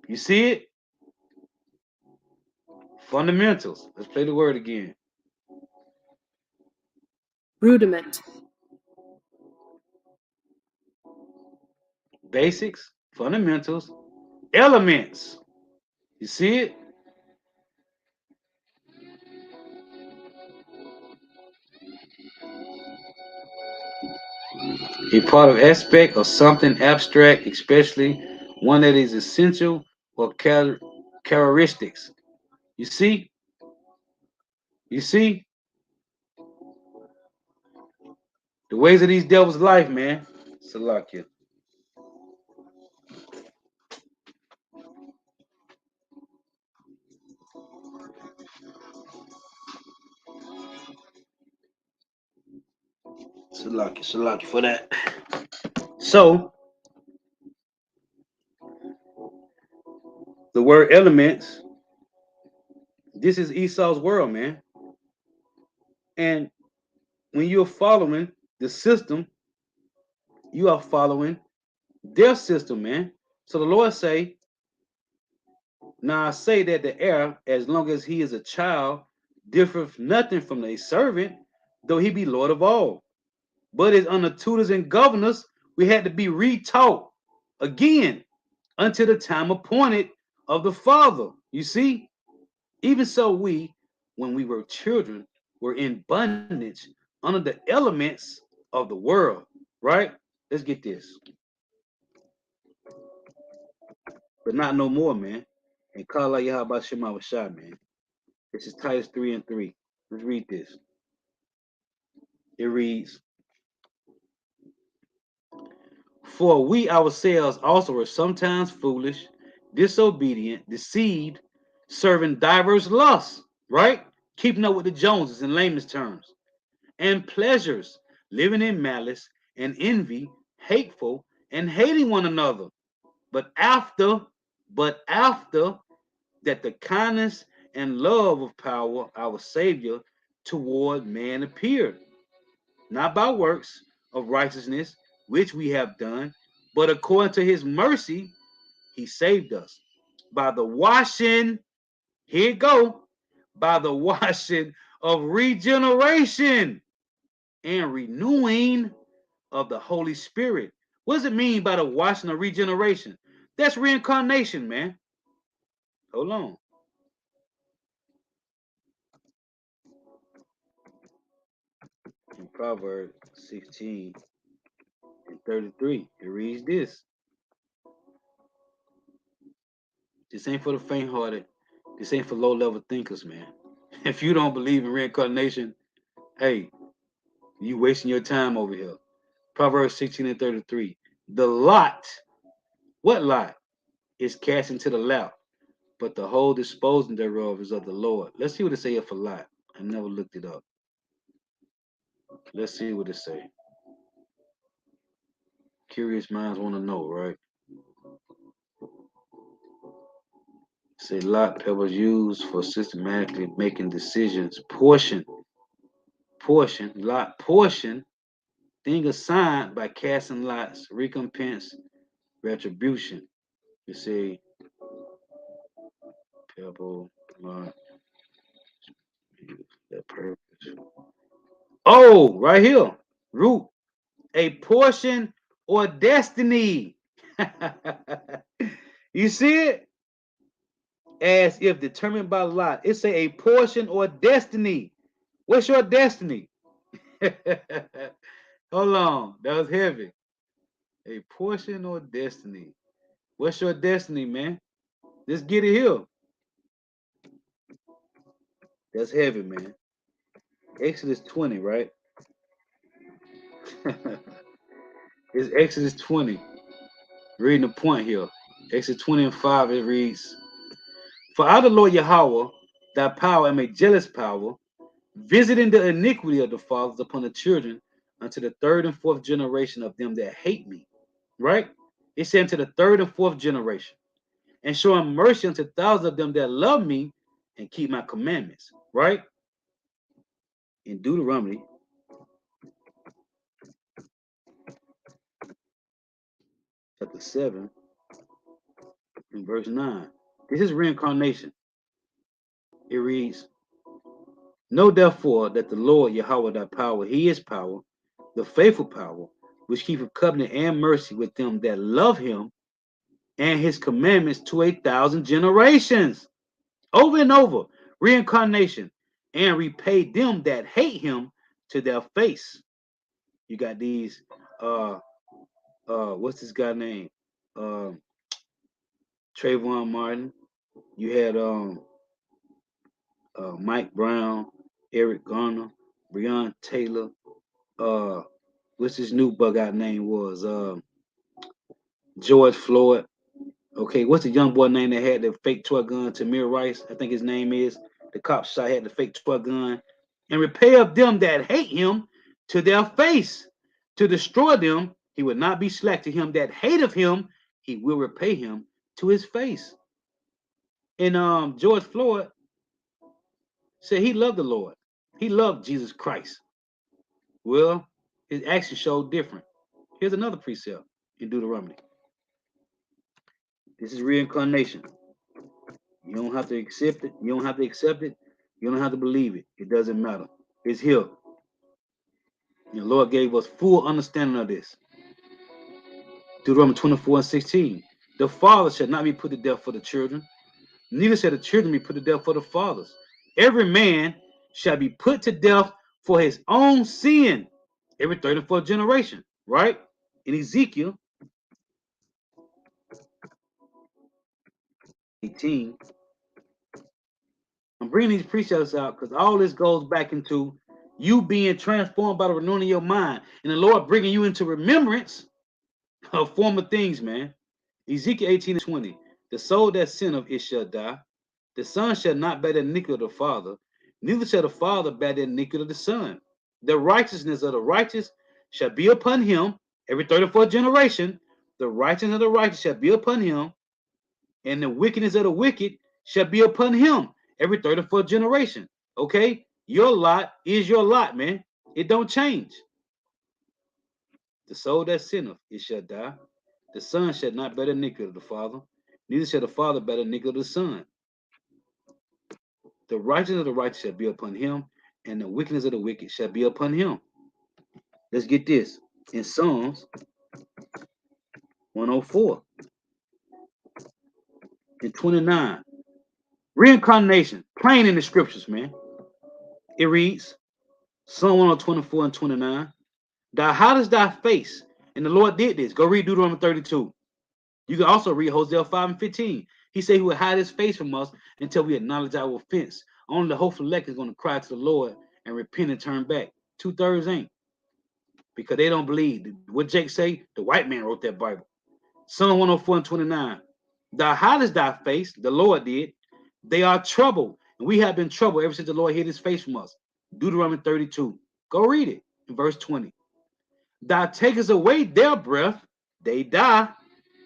You see it? Fundamentals. Let's play the word again. Rudiment. Basics, fundamentals, elements. You see it? A part of aspect of something abstract, especially one that is essential or characteristics. You see? You see? The ways of these devils' life, man. Salakia. Salakia for that. So, the word elements, this is Esau's world, man. And when you're following the system, you are following their system, man. So the Lord say, now I say that the heir, as long as he is a child, differeth nothing from a servant, though he be Lord of all. But as under tutors and governors, we had to be retaught again. until the time appointed of the Father. You see, even so, we, when we were children, were in bondage under the elements of the world. Right? Let's get this. But not no more, man. And call out Yahweh Shema Shai, man. This is Titus 3 and 3. Let's read this. It reads, for we ourselves also were sometimes foolish, disobedient, deceived, serving diverse lusts, right? Keeping up with the Joneses in layman's terms, and pleasures, living in malice and envy, hateful, and hating one another. But after, but after that the kindness and love of power, our Savior, toward man appeared, not by works of righteousness which we have done, but according to his mercy, he saved us by the washing, here you go, by the washing of regeneration and renewing of the Holy Spirit. What does it mean by the washing of regeneration? That's reincarnation, man. Hold on. In Proverbs 16 and 33, it reads this. This ain't for the faint-hearted. This ain't for low-level thinkers, man. If you don't believe in reincarnation, hey, you wasting your time over here. Proverbs 16 and 33. The lot, what lot? Is cast into the lap, but the whole disposing thereof is of the Lord. Let's see what it say here for lot. I never looked it up. Let's see what it say. Curious minds want to know, right? Say lot pebbles used for systematically making decisions. Portion, thing assigned by casting lots, recompense, retribution. You see, pebble, lot, that purpose. Oh, right here, root, a portion or destiny. You see it? As if determined by lot. It say a portion or destiny. What's your destiny? Hold on, that was heavy. A portion or destiny. What's your destiny, man? Let's get it here. That's heavy, man. Exodus 20, right? It's Exodus 20. Reading the point here. Exodus 20 and 5, it reads, for I, the Lord Yahweh, thy power am a jealous power, visiting the iniquity of the fathers upon the children unto the third and fourth generation of them that hate me. Right? It said unto the third and fourth generation, and showing mercy unto thousands of them that love me and keep my commandments. Right? In Deuteronomy chapter 7 and verse 9. This is reincarnation. It reads, know therefore that the Lord Yahweh thy power, he is power, the faithful power, which keepeth covenant and mercy with them that love him and his commandments to 1,000 generations. Over and over, reincarnation, and repay them that hate him to their face. You got these what's this guy name? Trayvon Martin. You had Mike Brown, Eric Garner, Breonna Taylor, what's his new bug out name was? George Floyd. Okay, what's the young boy name that had the fake toy gun? Tamir Rice, I think his name is. The cop shot had the fake toy gun. And repay of them that hate him to their face. To destroy them, he would not be slack to him that hate of him, he will repay him to his face. And George Floyd said he loved the Lord. He loved Jesus Christ. Well, his actions showed different. Here's another precept in Deuteronomy. This is reincarnation. You don't have to accept it. You don't have to accept it. You don't have to believe it. It doesn't matter. It's here. And the Lord gave us full understanding of this. Deuteronomy 24 and 16. The father shall not be put to death for the children, neither shall the children be put to death for the fathers. Every man shall be put to death for his own sin, every third and fourth generation, right? In Ezekiel 18, I'm bringing these precepts out because all this goes back into you being transformed by the renewing of your mind, and the Lord bringing you into remembrance of former things, man. Ezekiel 18:20. The soul that sinneth, it shall die. The son shall not bear the iniquity of the father, neither shall the father bear the iniquity of the son. The righteousness of the righteous shall be upon him, every third and fourth generation. The righteousness of the righteous shall be upon him, and the wickedness of the wicked shall be upon him, every third and fourth generation. Okay? Your lot is your lot, man. It don't change. The soul that sinneth, it shall die. The son shall not bear the iniquity of the father, neither shall the father bear the iniquity of the son. The righteousness of the righteous shall be upon him, and the wickedness of the wicked shall be upon him. Let's get this. In Psalms 104 and 29. Reincarnation, plain in the scriptures, man. It reads, Psalm 124 and 29. Thou hidest thy face, and the Lord did this. Go read Deuteronomy 32. You can also read Hosea 5 and 15. He said he would hide his face from us until we acknowledge our offense. Only the hopeful elect is going to cry to the Lord and repent and turn back. 2/3 ain't. Because they don't believe. What Jake say? The white man wrote that Bible. Psalm 104 and 29. Thou hidest thy face, the Lord did. They are troubled. And we have been troubled ever since the Lord hid his face from us. Deuteronomy 32. Go read it in verse 20. Thou takest away their breath, they die,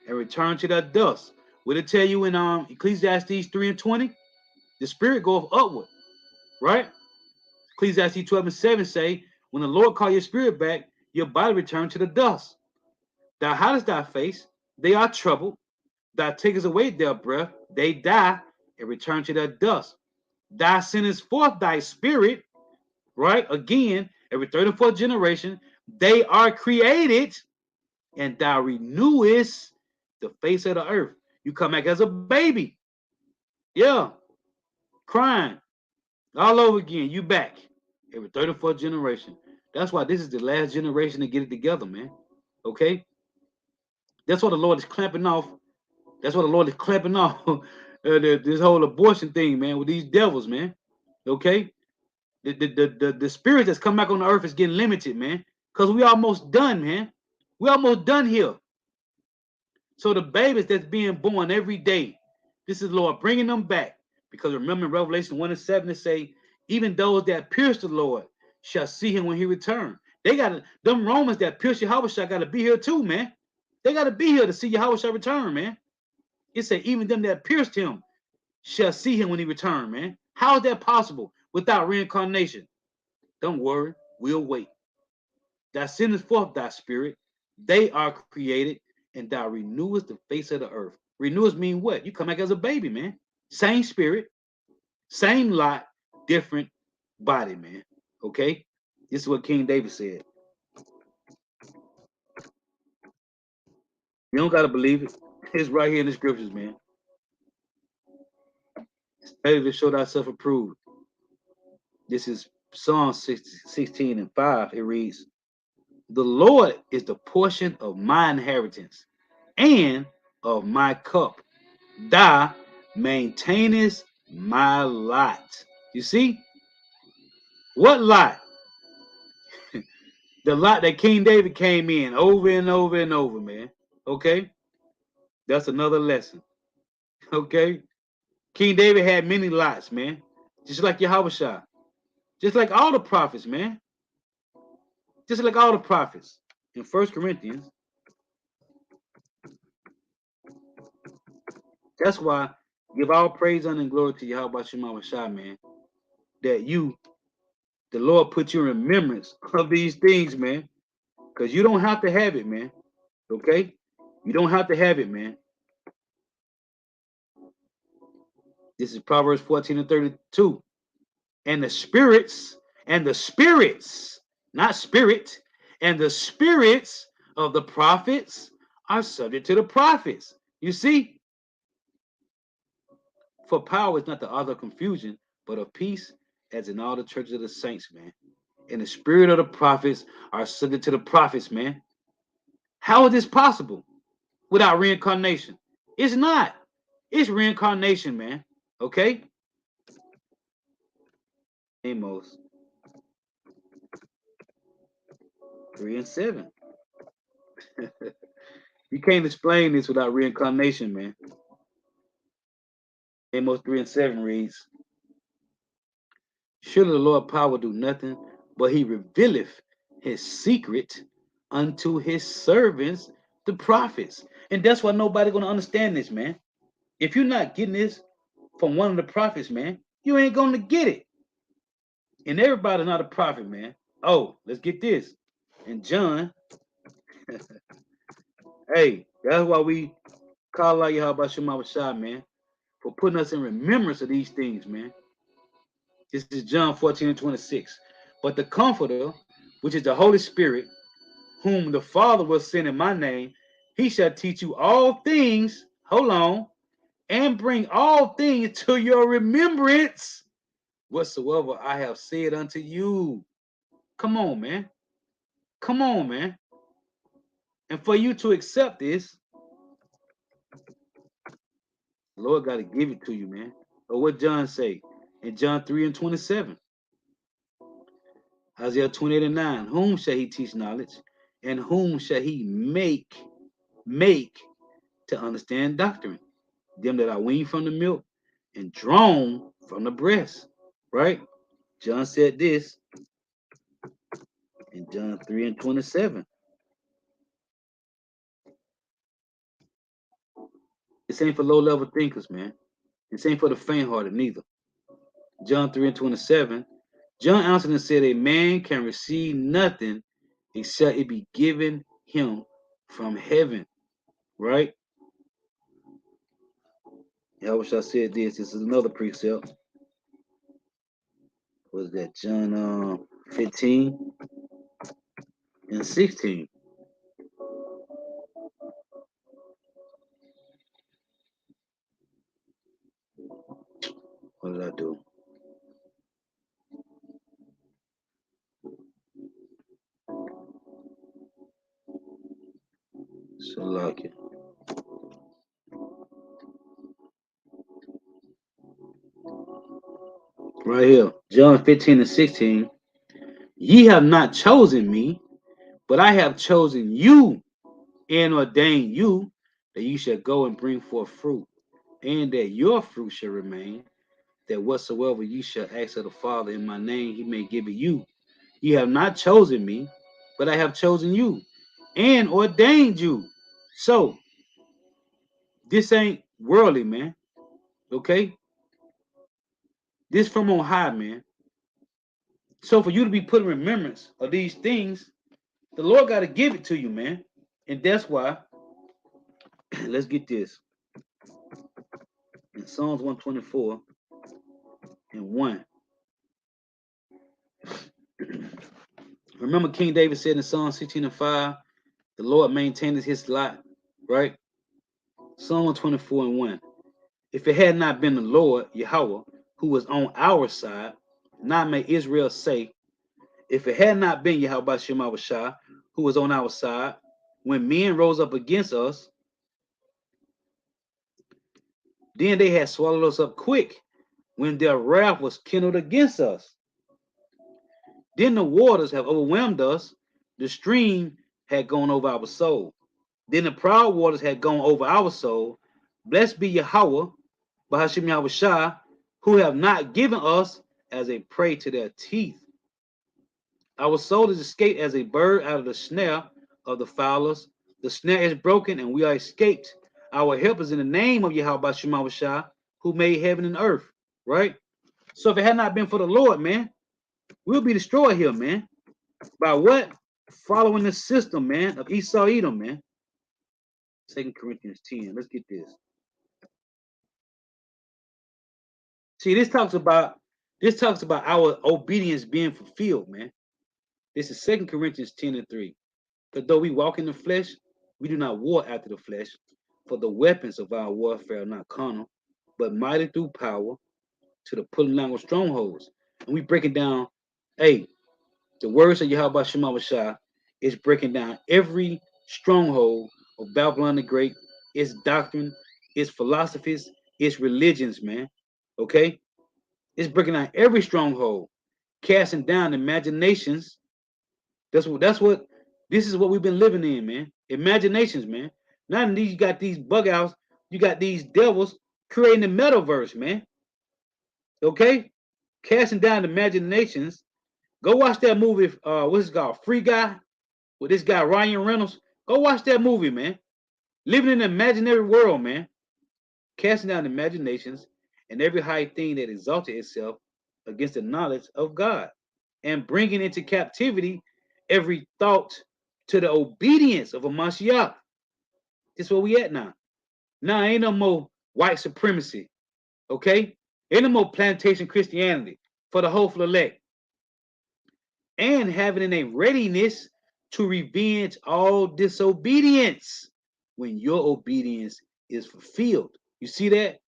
and return to their dust. What it tell you in Ecclesiastes 3 and 20? The spirit goeth upward, right? Ecclesiastes 12 and 7 say, when the Lord call your spirit back, your body return to the dust. Thou hidest thy face, they are troubled. Thou takest away their breath, they die, and return to their dust. Thou sendest forth thy spirit, right? Again, every third and fourth generation, they are created, and thou renewest the face of the earth. You come back as a baby. Yeah. Crying. All over again. You back. Every third and fourth generation. That's why this is the last generation to get it together, man. Okay? That's what the Lord is clamping off. That's what the Lord is clamping off. This whole abortion thing, man, with these devils, man. Okay? The spirit that's come back on the earth is getting limited, man. Because we almost done, man. We almost done here. So the babies that's being born every day, this is Lord bringing them back. Because remember in Revelation 1 and 7 it say, even those that pierce the Lord shall see him when he return. They got to, them Romans that pierce Yahushua got to be here too, man. They got to be here to see Yahushua return, man. It say even them that pierced him shall see him when he return, man. How is that possible without reincarnation? Don't worry, we'll wait. Thou sendest forth thy spirit, they are created, and thou renewest the face of the earth. Renewest mean what? You come back as a baby, man. Same spirit, same lot, different body, man. Okay? This is what King David said. You don't gotta believe it. It's right here in the scriptures, man. Study to show thyself approved. This is Psalm 16 and 5. It reads, the Lord is the portion of my inheritance and of my cup. Thou maintainest my lot. You see? What lot? The lot that King David came in over and over and over, man. Okay? That's another lesson. Okay? King David had many lots, man. Just like Yahushua. Just like all the prophets, man. Just like all the prophets. In 1 Corinthians. That's why give all praise, honor, and glory to Yahweh Shema Shah, man. That you, the Lord put you in remembrance of these things, man. Because you don't have to have it, man. Okay? You don't have to have it, man. This is Proverbs 14 and 32. And the spirits, not spirit, and the spirits of the prophets are subject to the prophets. You see, for power is not the author of confusion, but of peace, as in all the churches of the saints, man. And the spirit of the prophets are subject to the prophets, man. How is this possible without reincarnation? It's not. It's reincarnation, man. Okay? Amos 3 and 7. You can't explain this without reincarnation, man. Amos 3 and 7 reads, surely the Lord power will do nothing, but he revealeth his secret unto his servants, the prophets. And that's why nobody gonna understand this, man. If you're not getting this from one of the prophets, man, you ain't gonna get it. And everybody's not a prophet, man. Oh, let's get this. And John, hey, that's why we call out Yahweh Shema Shah, man, for putting us in remembrance of these things, man. This is John 14 and 26. But the Comforter, which is the Holy Spirit, whom the Father will send in my name, he shall teach you all things, hold on, and bring all things to your remembrance, whatsoever I have said unto you. Come on, man. Come on, man. And for you to accept this, the Lord got to give it to you, man. Or what John say in John 3 and 27. Isaiah 28 and 9. Whom shall he teach knowledge? And whom shall he make to understand doctrine? Them that are weaned from the milk and drawn from the breast. Right? John said this in John 3 and 27. This ain't for low-level thinkers, man. This ain't for the faint-hearted neither. John 3 and 27. John answered and said, a man can receive nothing except it be given him from heaven. Right? I wish I said this. This is another precept. Was that John 15 and 16? What did I do? Salakia. Right here. John 15 and 16. Ye have not chosen me, but I have chosen you and ordained you that you shall go and bring forth fruit, and that your fruit shall remain, that whatsoever you shall ask of the Father in my name, he may give it you. You have not chosen me, but I have chosen you and ordained you. So, this ain't worldly, man. Okay? This from on high, man. So, for you to be put in remembrance of these things, the Lord got to give it to you, man. And that's why, let's get this. In Psalms 124 and 1. Remember, King David said in Psalm 16 and 5, the Lord maintained his lot, right? Psalm 124 and 1. If it had not been the Lord, Yahweh, who was on our side, now may Israel say, if it had not been Yahweh Shema Shah, who was on our side, when men rose up against us, then they had swallowed us up quick, when their wrath was kindled against us. Then the waters have overwhelmed us, the stream had gone over our soul. Then the proud waters had gone over our soul. Blessed be Yahweh, Bahashim Yahweh Shah, who have not given us as a prey to their teeth. Our soul is escaped as a bird out of the snare of the fowlers. The snare is broken and we are escaped. Our help is in the name of Yahweh Shema Shah, who made heaven and earth. Right? So if it had not been for the Lord, man, we'll be destroyed here, man. By what? Following the system, man, of Esau Edom, man. 2 Corinthians 10. Let's get this. See, this talks about our obedience being fulfilled, man. This is 2 Corinthians 10 and 3. But though we walk in the flesh, we do not war after the flesh. For the weapons of our warfare are not carnal, but mighty through power to the pulling down of strongholds. And we breaking down, hey, the words of Yahweh Shema Shah is breaking down every stronghold of Babylon the Great, its doctrine, its philosophies, its religions, man. Okay? It's breaking down every stronghold, casting down imaginations. That's what this is what we've been living in, man. Imaginations, man. Now you got these bug outs, you got these devils creating the metaverse, man. Okay? Casting down imaginations. Go watch that movie, what's it called? Free Guy with this guy Ryan Reynolds. Go watch that movie, man. Living in an imaginary world, man. Casting down imaginations and every high thing that exalted itself against the knowledge of God, and bringing into captivity every thought to the obedience of a Mashiach. This is where we at now. Now ain't no more white supremacy, okay? Ain't no more plantation Christianity for the hopeful elect. And having a readiness to revenge all disobedience when your obedience is fulfilled. You see that?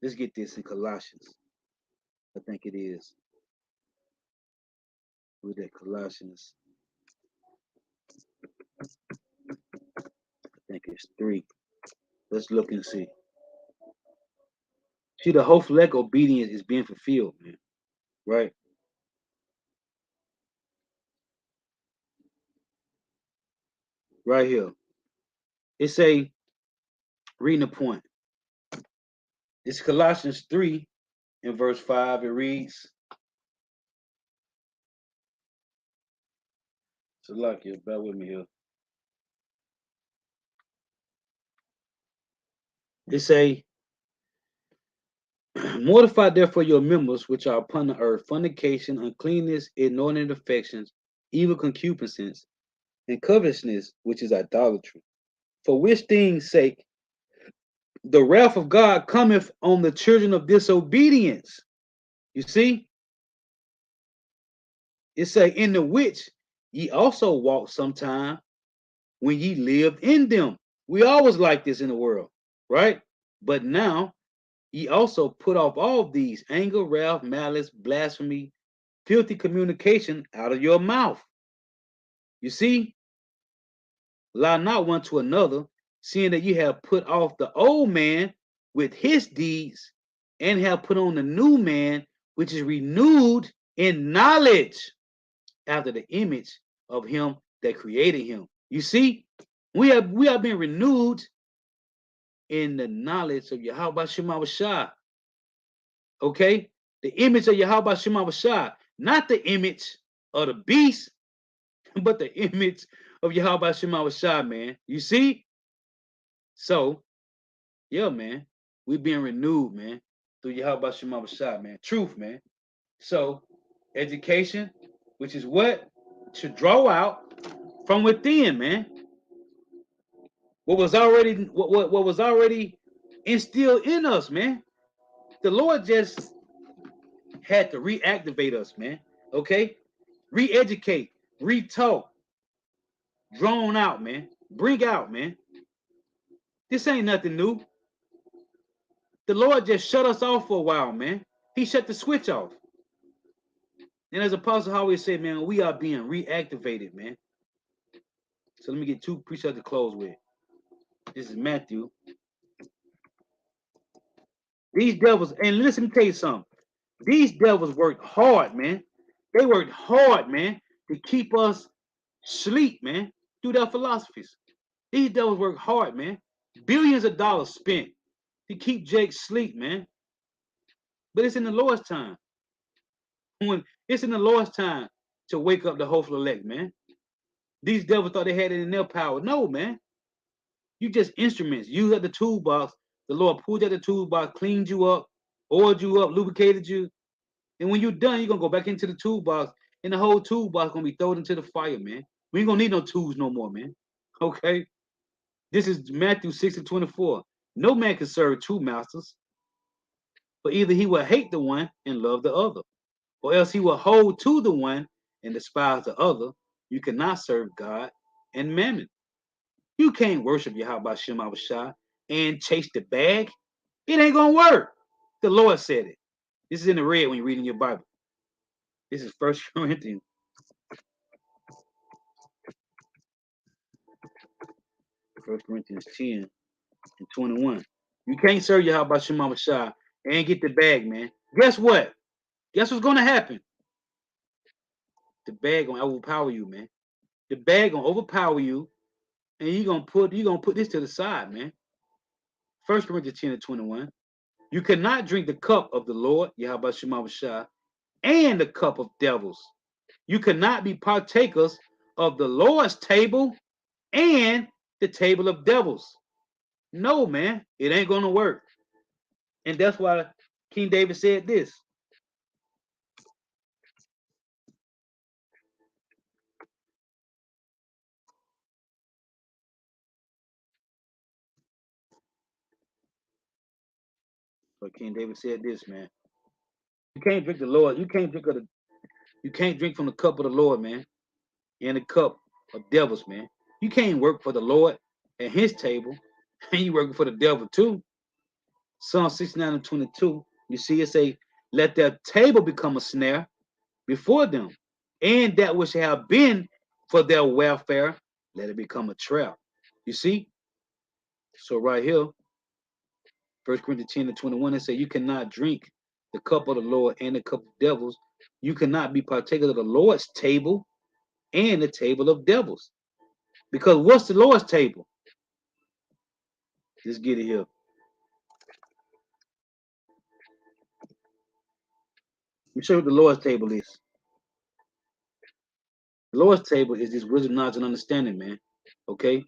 Let's get this in Colossians. I think it is. With that Colossians, I think it's 3. Let's look and see. See, the whole elect obedience is being fulfilled, man. Right? Right here. It say, reading the point. It's Colossians 3 in verse 5. It reads, so like you, bear with me here. It say, mortify therefore your members which are upon the earth, fornication, uncleanness, inordinate affections, evil concupiscence, and covetousness, which is idolatry. For which things sake the wrath of God cometh on the children of disobedience. You see? It say, in the which ye also walked sometime when ye lived in them. We always like this in the world, right? But now ye also put off all these: anger, wrath, malice, blasphemy, filthy communication out of your mouth. You see? Lie not one to another, seeing that ye have put off the old man with his deeds, and have put on the new man, which is renewed in knowledge after the image of him that created him. You see, we have been renewed in the knowledge of Yahweh Shema Shah. Okay? The image of Yahweh Shema Shah, not the image of the beast, but the image of Yahweh Shema Shah, man. You see? So, yeah, man, we being renewed, man, through Yahweh Shema Shah, man. Truth, man. So, education, which is what? To draw out from within, man. What was already instilled in us, man. The Lord just had to reactivate us, man. Okay? Re-educate, re-talk, drawn out, man. Bring out, man. This ain't nothing new. The Lord just shut us off for a while, man. He shut the switch off. And as Apostle always said, man, we are being reactivated, man. So let me get 2 precepts to close with. This is Matthew. These devils, and listen, let me tell you something. These devils worked hard, man. They worked hard, man, to keep us sleep, man, through their philosophies. These devils worked hard, man. Billions of dollars spent to keep Jake sleep, man. But it's in the Lord's time. When it's in the Lord's time to wake up the hopeful elect, man. These devils thought they had it in their power. No, man. You just instruments. Use up the toolbox. The Lord pulled out the toolbox, cleaned you up, oiled you up, lubricated you. And when you're done, you're gonna go back into the toolbox, and the whole toolbox gonna be thrown into the fire, man. We ain't gonna need no tools no more, man. Okay? This is Matthew 6:24. No man can serve 2 masters, for either he will hate the one and love the other, or else he will hold to the one and despise the other. You cannot serve God and mammon. You can't worship Yahweh Shem Shah and chase the bag. It ain't gonna work. The Lord said it. This is in the red when you're reading your Bible. This is First Corinthians. 10 and 21. You can't serve Yahweh Shem Shah and get the bag, man. Guess what? Guess what's gonna happen? The bag gonna overpower you, man. The bag gonna overpower you, and you're gonna put this to the side, man. First Corinthians 10 and 21. You cannot drink the cup of the Lord, Yahweh Shem Shah, and the cup of devils. You cannot be partakers of the Lord's table and the table of devils. No, man, it ain't gonna work. And that's why King David said this. But King David said this, man. You can't drink the Lord. You can't drink from the cup of the Lord, man, and the cup of devils, man. You can't work for the Lord at his table, and you working for the devil too. Psalm 69 and 22. You see it say, let their table become a snare before them, and that which have been for their welfare, let it become a trap. You see? So right here, 1 Corinthians 10 and 21, it say you cannot drink the cup of the Lord and the cup of devils. You cannot be partaker of the Lord's table and the table of devils. Because what's the Lord's table? Let's get it here. Let me show you what the Lord's table is. The Lord's table is this wisdom, knowledge, and understanding, man. Okay?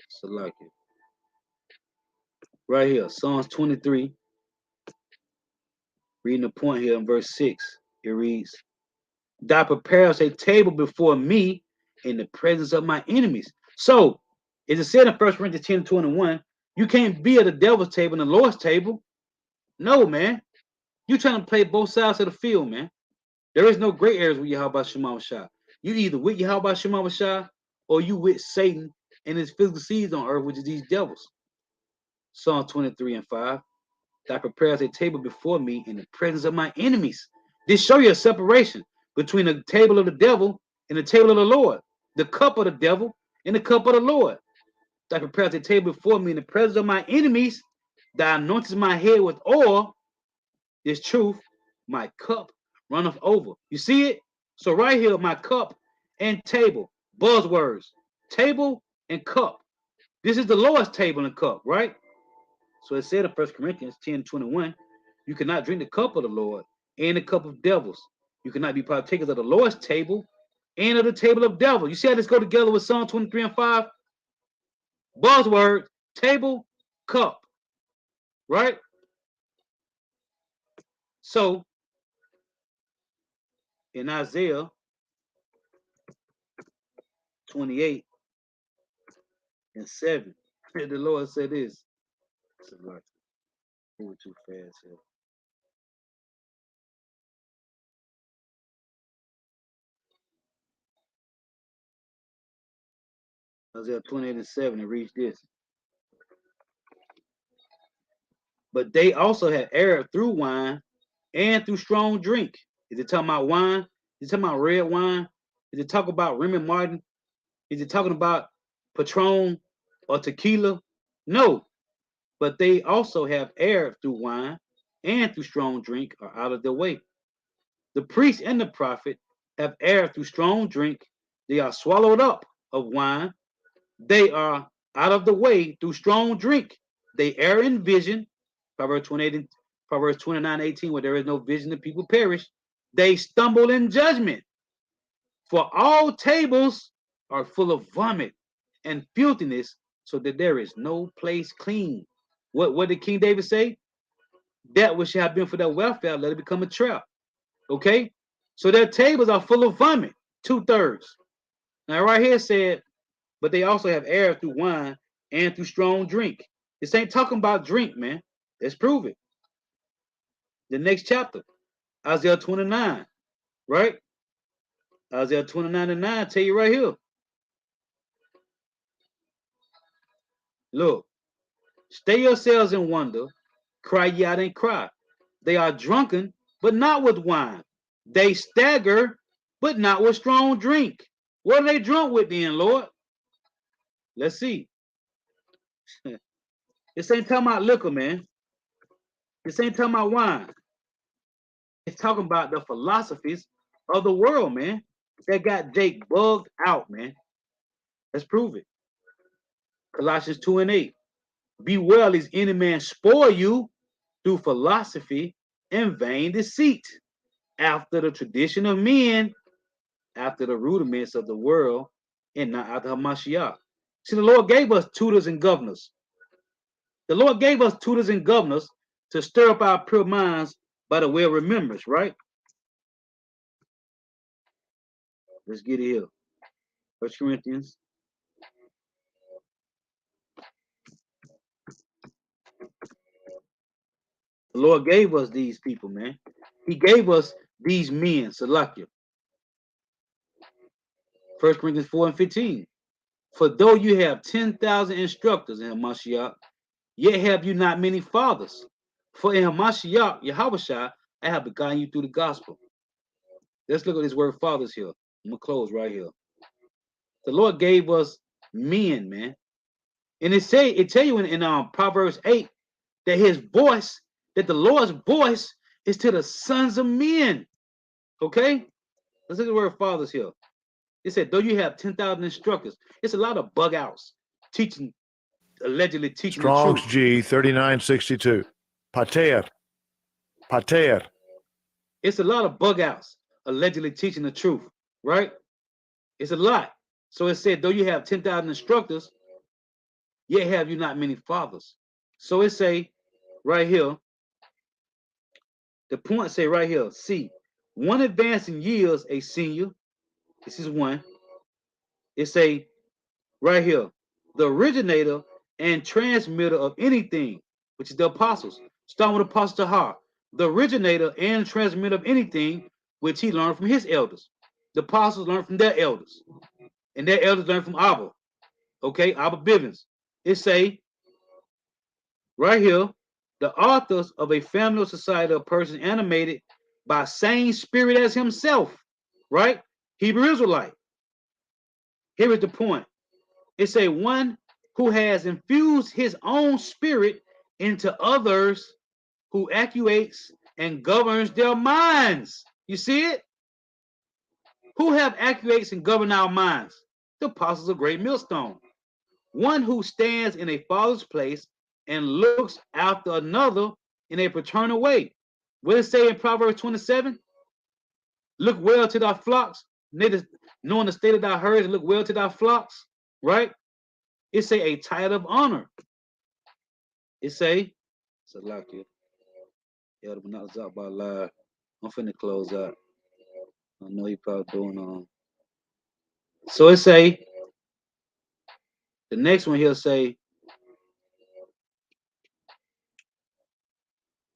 So like it. Right here, Psalms 23, reading the point here in verse 6. It reads, thou preparest a table before me in the presence of my enemies. So, as it said in 1 Corinthians 10 and 21, you can't be at the devil's table and the Lord's table. No, man. You trying to play both sides of the field, man. There is no gray areas with Yahweh Shema Shah. You either with Yahweh Shema Shah or you with Satan and his physical seeds on earth, which is these devils. Psalm 23 and 5. Thou prepares a table before me in the presence of my enemies. This show you a separation between the table of the devil and the table of the Lord. The cup of the devil and the cup of the Lord. Thou prepares a table before me in the presence of my enemies. Thou anointest my head with oil. This truth, my cup runneth over. You see it? So right here, my cup and table. Buzzwords. Table and cup. This is the Lord's table and cup, right? So it said in 1 Corinthians 10:21, you cannot drink the cup of the Lord and the cup of devils. You cannot be partakers of the Lord's table and of the table of devils. You see how this go together with Psalm 23 and 5? Buzzword, table, cup, right? So in Isaiah 28 and 7, the Lord said this. Moving too fast here. Isaiah 28 and 7, it reads this. But they also had erred through wine and through strong drink. Is it talking about wine? Is it talking about red wine? Is it talking about Remy Martin? Is it talking about Patron or tequila? No, but they also have erred through wine and through strong drink are out of their way. The priest and the prophet have erred through strong drink. They are swallowed up of wine. They are out of the way through strong drink. They err in vision. Proverbs 28 and Proverbs 29:18, where there is no vision, the people perish. They stumble in judgment. For all tables are full of vomit and filthiness, so that there is no place clean. What did King David say? That which have been for their welfare, let it become a trap. Okay? So their tables are full of vomit, 2/3. Now, right here said, but they also have erred through wine and through strong drink. This ain't talking about drink, man. Let's prove it. The next chapter, Isaiah 29, right? Isaiah 29 and 9 tell you right here. Look, stay yourselves in wonder, cry ye out and cry. They are drunken, but not with wine. They stagger, but not with strong drink. What are they drunk with then, Lord? Let's see. This ain't talking about liquor, man. This ain't talking about wine. It's talking about the philosophies of the world, man. That got Jake bugged out, man. Let's prove it. Colossians 2 and 8. Be well, lest any man spoil you through philosophy and vain deceit, after the tradition of men, after the rudiments of the world, and not after Hamashiach. See, the Lord gave us tutors and governors. The Lord gave us tutors and governors to stir up our pure minds by the way of remembrance, right? Let's get it here. 1 Corinthians. The Lord gave us these people, man. He gave us these men, Salakia. 1 Corinthians 4 and 15. For though you have 10,000 instructors in Hamashiach, yet have you not many fathers. For in Hamashiach, Yahushua, I have begotten you through the gospel. Let's look at this word fathers here. I'm going to close right here. The Lord gave us men, man. And it tell you in Proverbs 8 that his voice, that the Lord's voice is to the sons of men. Okay? Let's look at the word fathers here. It said, though you have 10,000 instructors, it's a lot of bug outs teaching, allegedly teaching the Strong's truth. G 3962. Pater. Pater. It's a lot of bug outs allegedly teaching the truth, right? It's a lot. So it said, though you have 10,000 instructors, yet have you not many fathers. So it say right here, the point say right here, see, one advancing years a senior. This is one. It say right here, the originator and transmitter of anything, which is the apostles. Starting with Apostle Tahar, the originator and transmitter of anything, which he learned from his elders. The apostles learned from their elders, and their elders learned from Abba. Okay, Abba Bivens. It say right here, the authors of a family or society of persons animated by same spirit as himself, right? Hebrew Israelite. Here is the point. It's a one who has infused his own spirit into others, who actuates and governs their minds. You see it? Who have actuates and govern our minds? The apostles of Great Millstone. One who stands in a father's place and looks after another in a paternal way. What does it say in Proverbs 27? Look well to thy flocks, knowing the state of thy herds, and look well to thy flocks, right? It say a title of honor. It say, Salakia, yeah, but not out by live. I'm finna close out. I know you probably doing So it say, the next one he'll say,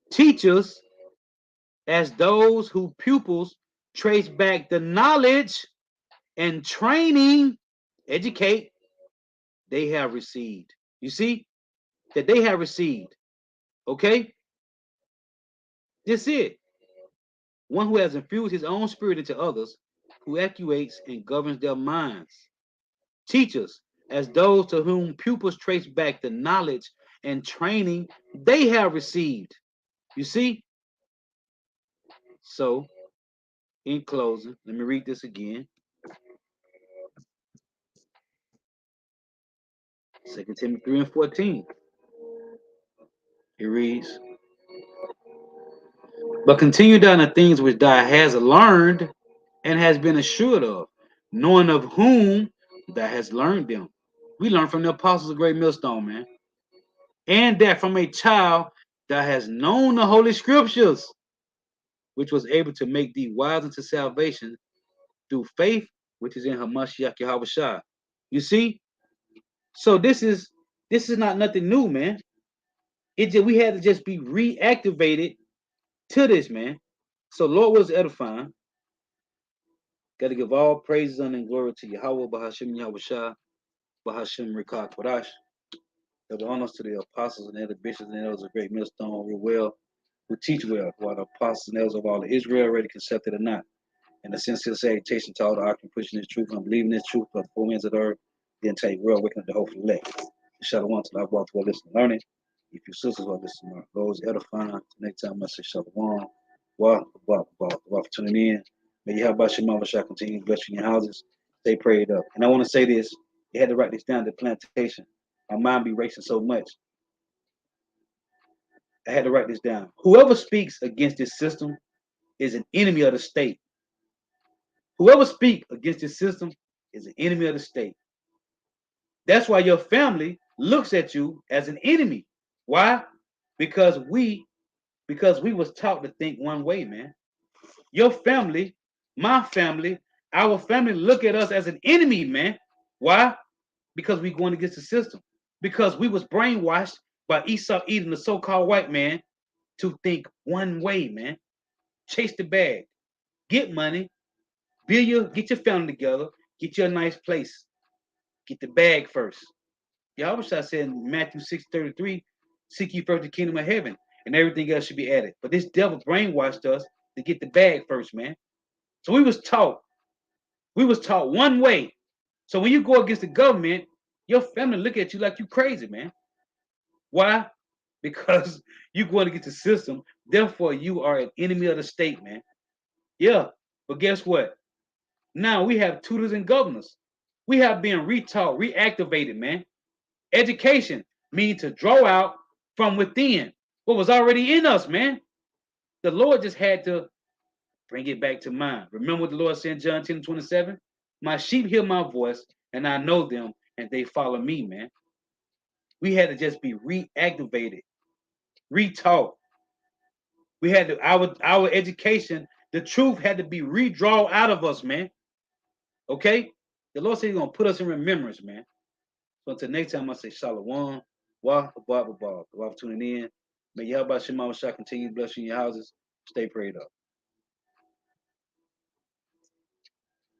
teachers as those whose pupils trace back the knowledge and training, educate, they have received. You see that they have received. Okay, that's it. One who has infused his own spirit into others, who actuates and governs their minds. Teachers, as those to whom pupils trace back the knowledge and training they have received. You see? So, in closing, let me read this again. 2 Timothy 3 and 14. It reads, but continue down the things which thou hast learned and has been assured of, knowing of whom thou hast learned them. We learned from the apostles of Great Millstone, man. And that from a child that has known the Holy Scriptures, which was able to make thee wise unto salvation through faith, which is in Hamashiach Yahushua. You see? So this is not nothing new, man. We had to just be reactivated to this, man. So Lord was edifying. Got to give all praises and glory to Yahweh, Bahashim Yahushua, Bahashim Rikah Kodash. Double honors to the apostles and elder bishops and elders of great millstone real well, who teach well, who are the apostles and elders of all of Israel, already concepted or not. And a sincere salutation to all the occupant pushing this truth and believing this truth for the 4 winds of the earth, the entire world, waking up the hope for the elect. Shalom to the walk to listen and learning. If your sisters are listening, those edifying, next time I say shalom. Walk for tuning in. May you have about your mama shall continue to bless you in your houses. Stay prayed up. And I want to say this. You had to write this down, the plantation. My mind be racing so much. I had to write this down. Whoever speaks against this system is an enemy of the state. Whoever speaks against this system is an enemy of the state. That's why your family looks at you as an enemy. Why? Because we was taught to think one way, man. Your family, my family, our family look at us as an enemy, man. Why? Because we going against the system. Because we was brainwashed by Esau Edom, the so-called white man, to think one way, man. Chase the bag, get money, get your family together, get you a nice place, get the bag first. Yahweh said in Matthew 6:33, seek ye first the kingdom of heaven, and everything else should be added. But this devil brainwashed us to get the bag first, man. So we was taught one way. So when you go against the government, your family look at you like you crazy, man. Why? Because you going against the system. Therefore, you are an enemy of the state, man. Yeah, but guess what? Now we have tutors and governors. We have been retaught, reactivated, man. Education means to draw out from within what was already in us, man. The Lord just had to bring it back to mind. Remember what the Lord said in John 10:27? My sheep hear my voice, and I know them, and they follow me, man. We had to just be reactivated, retaught. We had to our education, the truth had to be redrawn out of us, man. Okay? The Lord said He's gonna put us in remembrance, man. So until next time, I say shalom, wa for tuning in. May Yahweh Shema Shah continue blessing your houses. Stay prayed up.